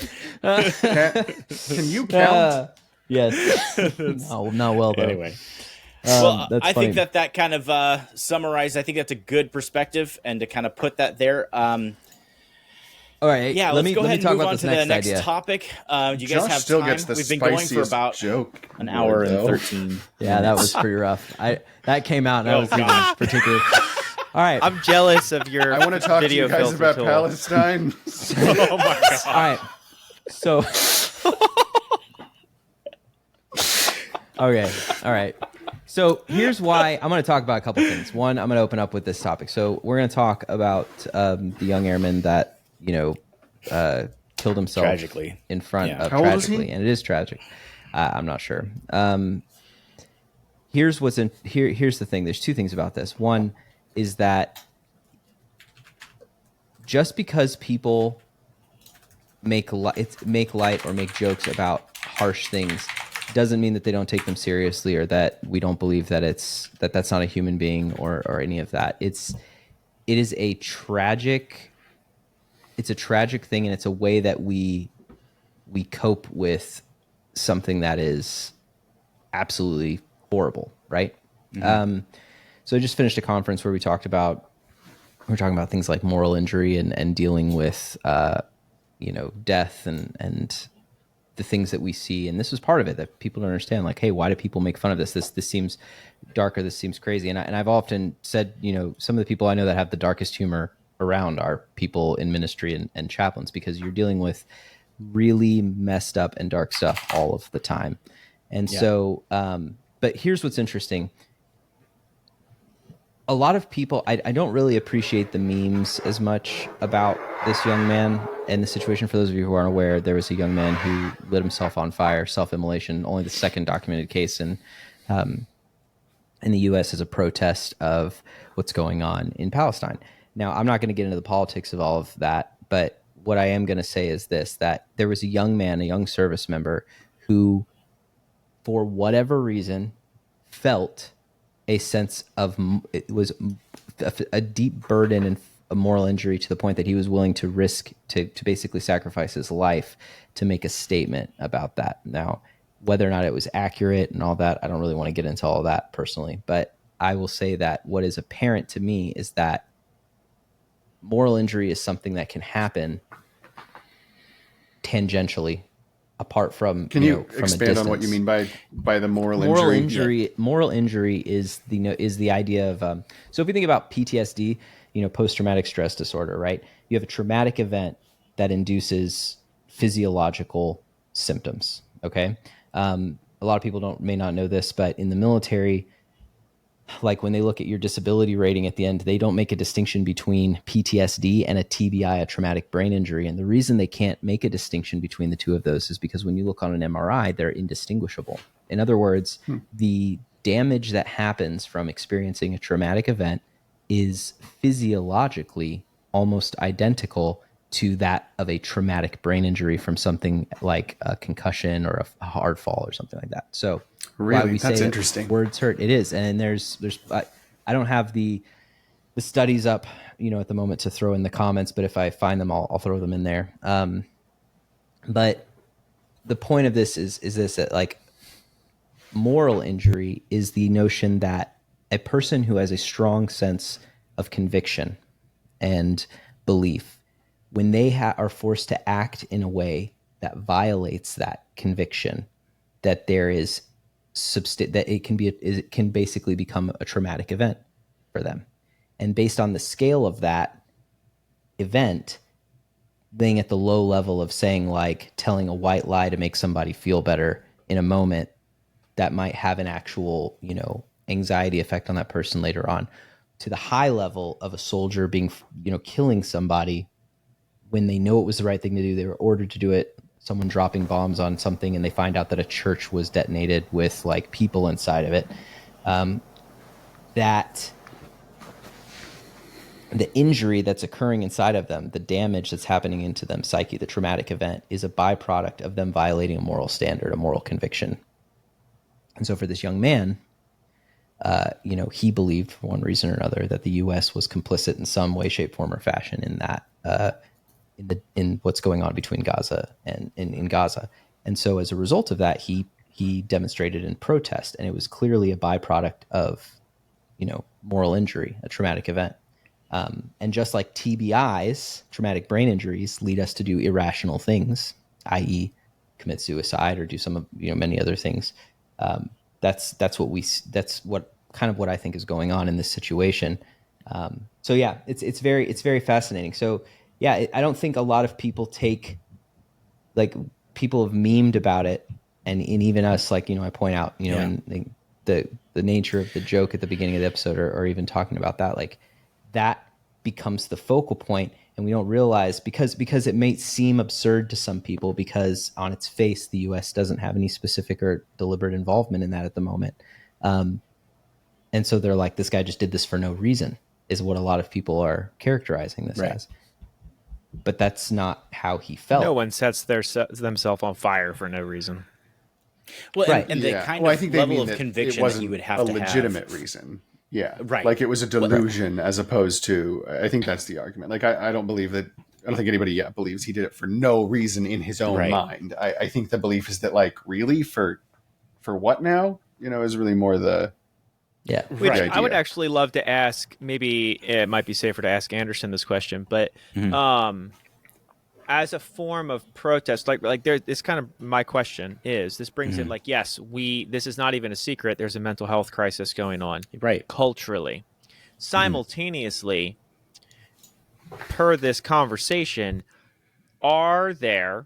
Can you count? Yes. No, not well though. Anyway. Well, I think that kind of summarized. I think that's a good perspective, and to kind of put that there. All right. Yeah. Let's go ahead and move on to the next topic. Do you guys have still time? Gets the We've been going for about an hour and 13. Yeah, that was pretty rough. That came out, and I was even particularly. All right. I'm jealous of your. I want to talk to you guys about Palestine. Oh my god. All right. So. Okay. All right. So here's why I'm going to talk about a couple things. One, I'm going to open up with this topic. So we're going to talk about the young airman that killed himself tragically in front of How old is he? and it is tragic. I'm not sure. Here's the thing. There's two things about this. One is that just because people make light or make jokes about harsh things doesn't mean that they don't take them seriously, or that we don't believe that that's not a human being or any of that. It is a tragic thing, and it's a way that we cope with something that is absolutely horrible, right? Mm-hmm. So I just finished a conference where we're talking about things like moral injury and dealing with death and the things that we see. And this was part of it, that people don't understand, like, hey, why do people make fun of this? This seems dark, or this seems crazy. And I've often said, some of the people I know that have the darkest humor around are people in ministry and chaplains, because you're dealing with really messed up and dark stuff all of the time. And so, but here's what's interesting. A lot of people, I don't really appreciate the memes as much about this young man and the situation. For those of you who aren't aware, there was a young man who lit himself on fire, self-immolation, only the second documented case in the U.S. as a protest of what's going on in Palestine. Now, I'm not going to get into the politics of all of that, but what I am going to say is this, that there was a young man, a young service member, who, for whatever reason, felt a sense of, it was a deep burden and a moral injury to the point that he was willing to risk, to basically sacrifice his life to make a statement about that. Now, whether or not it was accurate and all that, I don't really want to get into all of that personally, but I will say that what is apparent to me is that moral injury is something that can happen tangentially, apart from Can you from expand on what you mean by the moral injury? Moral injury is the idea of so if we think about PTSD, post traumatic stress disorder, right? You have a traumatic event that induces physiological symptoms. Okay, a lot of people may not know this, but in the military, like when they look at your disability rating at the end, they don't make a distinction between PTSD and a TBI, a traumatic brain injury. And the reason they can't make a distinction between the two of those is because when you look on an MRI, they're indistinguishable. In other words, the damage that happens from experiencing a traumatic event is physiologically almost identical to that of a traumatic brain injury from something like a concussion or a hard fall or something like that. So really, that's interesting. Words hurt. It is. And there's I don't have the studies up, at the moment to throw in the comments, but if I find them, I'll throw them in there. But the point of this is this, that like moral injury is the notion that a person who has a strong sense of conviction and belief, when they are forced to act in a way that violates that conviction, that there is that it can basically become a traumatic event for them. And based on the scale of that event, being at the low level of saying, like, telling a white lie to make somebody feel better in a moment that might have an actual, anxiety effect on that person later on, to the high level of a soldier being, killing somebody when they know it was the right thing to do. They were ordered to do it. Someone dropping bombs on something and they find out that a church was detonated with like people inside of it. That the injury that's occurring inside of them, the damage that's happening into them, psyche, the traumatic event, is a byproduct of them violating a moral standard, a moral conviction. And so for this young man, he believed for one reason or another that the U.S. was complicit in some way, shape, form, or fashion in that, in what's going on between Gaza and in Gaza. And so as a result of that, he demonstrated in protest, and it was clearly a byproduct of, moral injury, a traumatic event. And just like TBIs, traumatic brain injuries, lead us to do irrational things, i.e. commit suicide or do some of, many other things. That's what I think is going on in this situation. So yeah, it's very fascinating. So yeah, I don't think a lot of people people have memed about it, and even us, I point out, and the nature of the joke at the beginning of the episode, or even talking about that, that becomes the focal point, and we don't realize because it may seem absurd to some people, because on its face, the U.S. doesn't have any specific or deliberate involvement in that at the moment. And so they're like, this guy just did this for no reason, is what a lot of people are characterizing this as. But that's not how he felt. No one sets themselves on fire for no reason. Well, right. and the kind of level of conviction that you would have to have. A legitimate reason. Yeah. Right. Like it was a delusion as opposed to, I think that's the argument. Like, I don't think anybody yet believes he did it for no reason in his own mind. I think the belief is that, really, for what now? Is really more the... Yeah. Which I would actually love to ask, maybe it might be safer to ask Anderson this question, but as a form of protest, it's kind of my question is, this brings in yes, this is not even a secret. There's a mental health crisis going on, right, culturally. Simultaneously, per this conversation, are there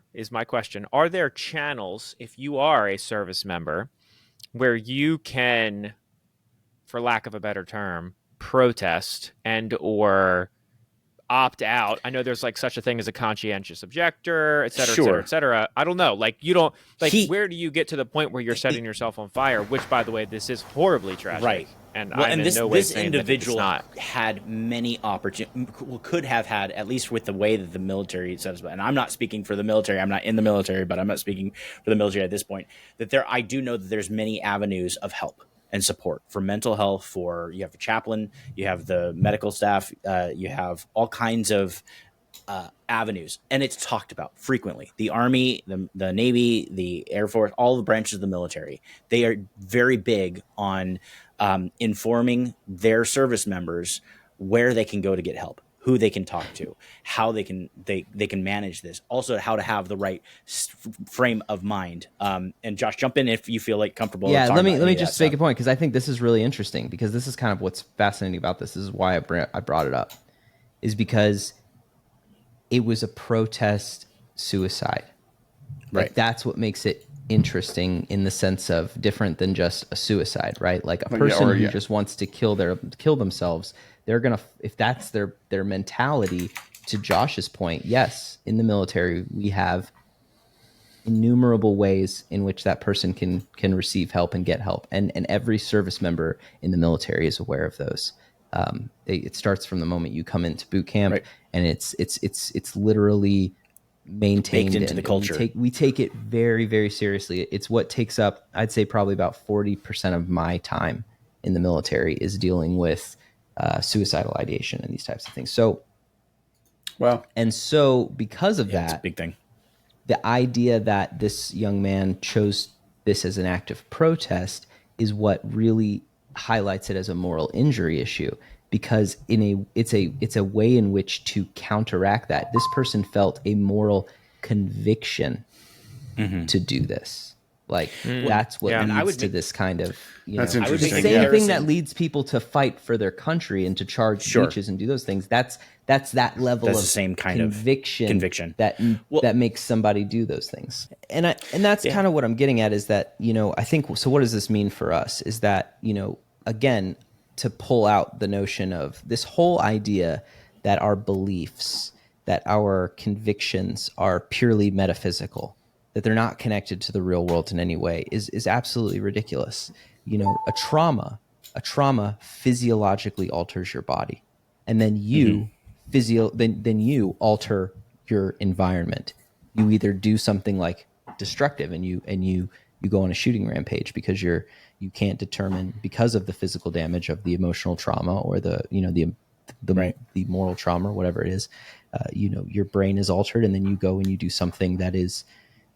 channels, if you are a service member, where you can, for lack of a better term, protest and or opt out? I know there's such a thing as a conscientious objector, et cetera, et cetera, et cetera. I don't know. You don't where do you get to the point where you're setting yourself on fire? Which, by the way, this is horribly tragic. Right. And I'm in no way saying that it's not. Had many opportunities, could have had, at least with the way that the military says, and I'm not speaking for the military. I'm not in the military, but I'm not speaking for the military at this point. I do know that there's many avenues of help and support for mental health. You have a chaplain, you have the medical staff, you have all kinds of avenues, and it's talked about frequently. The Army, the Navy, the Air Force, all the branches of the military, they are very big on informing their service members where they can go to get help, who they can talk to, how they can manage this, also how to have the right frame of mind. And Josh, jump in if you feel like comfortable. Yeah, let me just make a point, because I think this is really interesting, because this is kind of what's fascinating about this. This is why I brought it up, is because it was a protest suicide. Right. Like, that's what makes it interesting, in the sense of different than just a suicide, right? Like a person who just wants to kill themselves, they're gonna, if that's their mentality. To Josh's point, yes, in the military we have innumerable ways in which that person can receive help and get help, and every service member in the military is aware of those. It starts from the moment you come into boot camp, right. and it's literally maintained baked into the culture. We take it very, very seriously. It's what takes up, I'd say, probably about 40% of my time in the military is dealing with suicidal ideation and these types of things. So, well, and so because of It's a that, big thing. the idea that this young man chose this as an act of protest is what really highlights it as a moral injury issue, because it's a way in which to counteract that. This person felt a moral conviction to do this. Like, that's what leads to this kind of, that's know, interesting. the same thing that leads people to fight for their country and to charge breaches and do those things. That's that level of the same kind conviction that makes somebody do those things. And that's kind of what I'm getting at, is that, I think, so what does this mean for us? Is that, again, to pull out the notion of this whole idea that our beliefs, that our convictions are purely metaphysical, that they're not connected to the real world in any way, is absolutely ridiculous. A trauma physiologically alters your body, and then you then you alter your environment. You either do something like destructive, and you go on a shooting rampage because you can't determine, because of the physical damage of the emotional trauma, or the moral trauma, or whatever it is. Your brain is altered, and then you go and you do something that is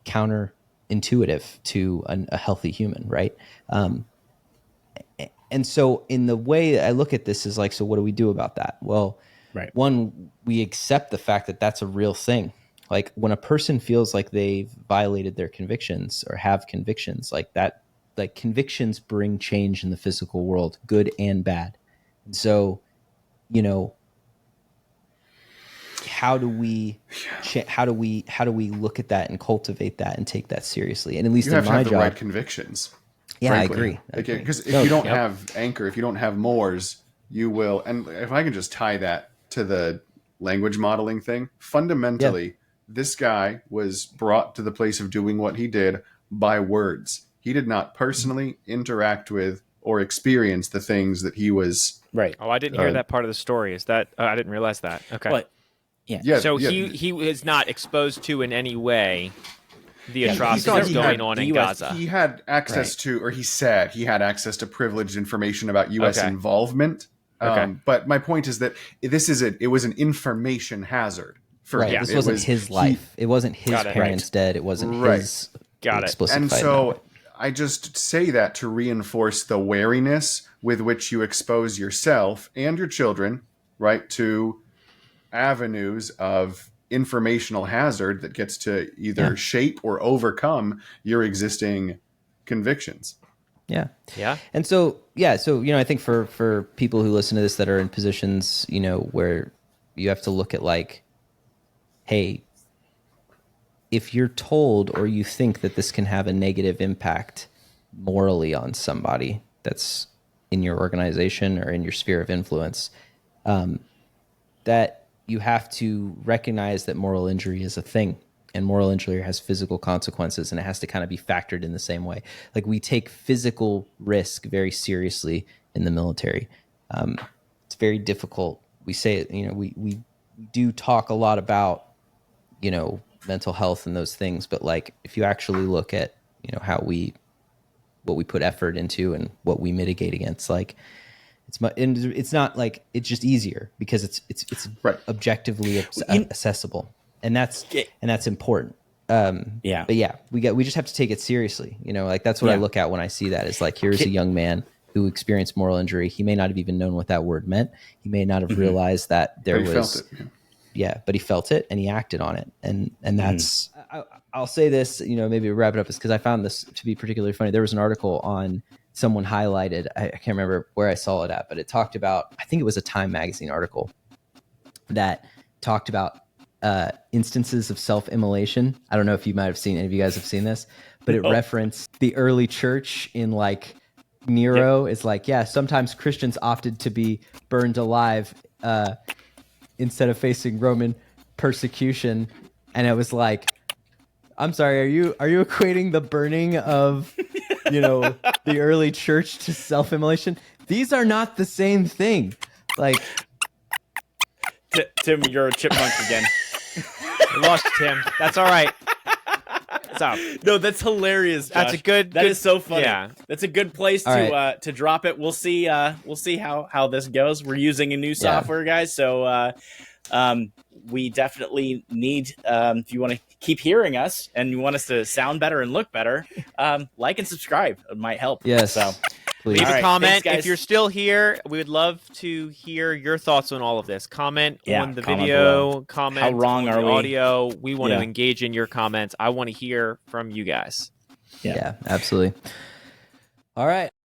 counterintuitive to a healthy human, right? And so in the way I look at this is like, so what do we do about that? Well, one, we accept the fact that that's a real thing. Like, when a person feels like they've violated their convictions or have convictions like that, like, convictions bring change in the physical world, good and bad. And so, how do we look at that and cultivate that and take that seriously? And at least you have in my to have the right convictions. Yeah, frankly. I agree. Because if you don't have anchor, if you don't have mores, you will. And if I can just tie that to the language modeling thing, fundamentally, this guy was brought to the place of doing what he did by words. He did not personally interact with or experience the things that he was. Right. Oh, I didn't hear that part of the story. Is that I didn't realize that. Okay. But, so he was not exposed to in any way the atrocities going on in Gaza. He had access to, or he said he had access to privileged information about U.S. involvement. But my point is that it was an information hazard for him. This wasn't his life. It wasn't his parents dead. It wasn't his explicit And fight. so I just say that to reinforce the wariness with which you expose yourself and your children, right, to avenues of informational hazard that gets to either shape or overcome your existing convictions. Yeah. Yeah. And so, I think for people who listen to this that are in positions, where you have to look at, like, hey, if you're told or you think that this can have a negative impact morally on somebody that's in your organization or in your sphere of influence, that you have to recognize that moral injury is a thing, and moral injury has physical consequences, and it has to kind of be factored in the same way. Like, we take physical risk very seriously in the military. It's very difficult. We say it, we do talk a lot about, mental health and those things, but, like, if you actually look at, what we put effort into and what we mitigate against, like, it's not like it's just easier because it's objectively accessible, and that's important. But we just have to take it seriously. Like, that's what I look at when I see that, is like, here's a young man who experienced moral injury, he may not have even known what that word meant. He may not have realized that there But he was, felt it. but he felt it and he acted on it. And that's, I'll say this, maybe wrap it up, is because I found this to be particularly funny. There was an article on someone highlighted, I can't remember where I saw it at, but it talked about, I think it was a Time magazine article that talked about instances of self-immolation. I don't know if you might have seen, any of you guys have seen this, but it referenced the early church in like Nero is like, sometimes Christians opted to be burned alive instead of facing Roman persecution. And it was like, I'm sorry, are you equating the burning of, the early church to self-immolation? These are not the same thing. Like, Tim, you're a chipmunk again. We lost you, Tim. That's all right. Stop. No, that's hilarious, Josh. That's a good. That is so funny. Yeah. That's a good place to drop it. We'll see. We'll see how this goes. We're using a new software, guys. So we definitely need. If you want to keep hearing us and you want us to sound better and look better, like and subscribe. It might help. yes. So Please. Leave a comment. Thanks, guys. If you're still here, we would love to hear your thoughts on all of this. Comment on the comment video, below. comment How wrong on are the we? audio. We want to Yeah. engage in your comments. I want to hear from you guys. Yeah, absolutely. All right.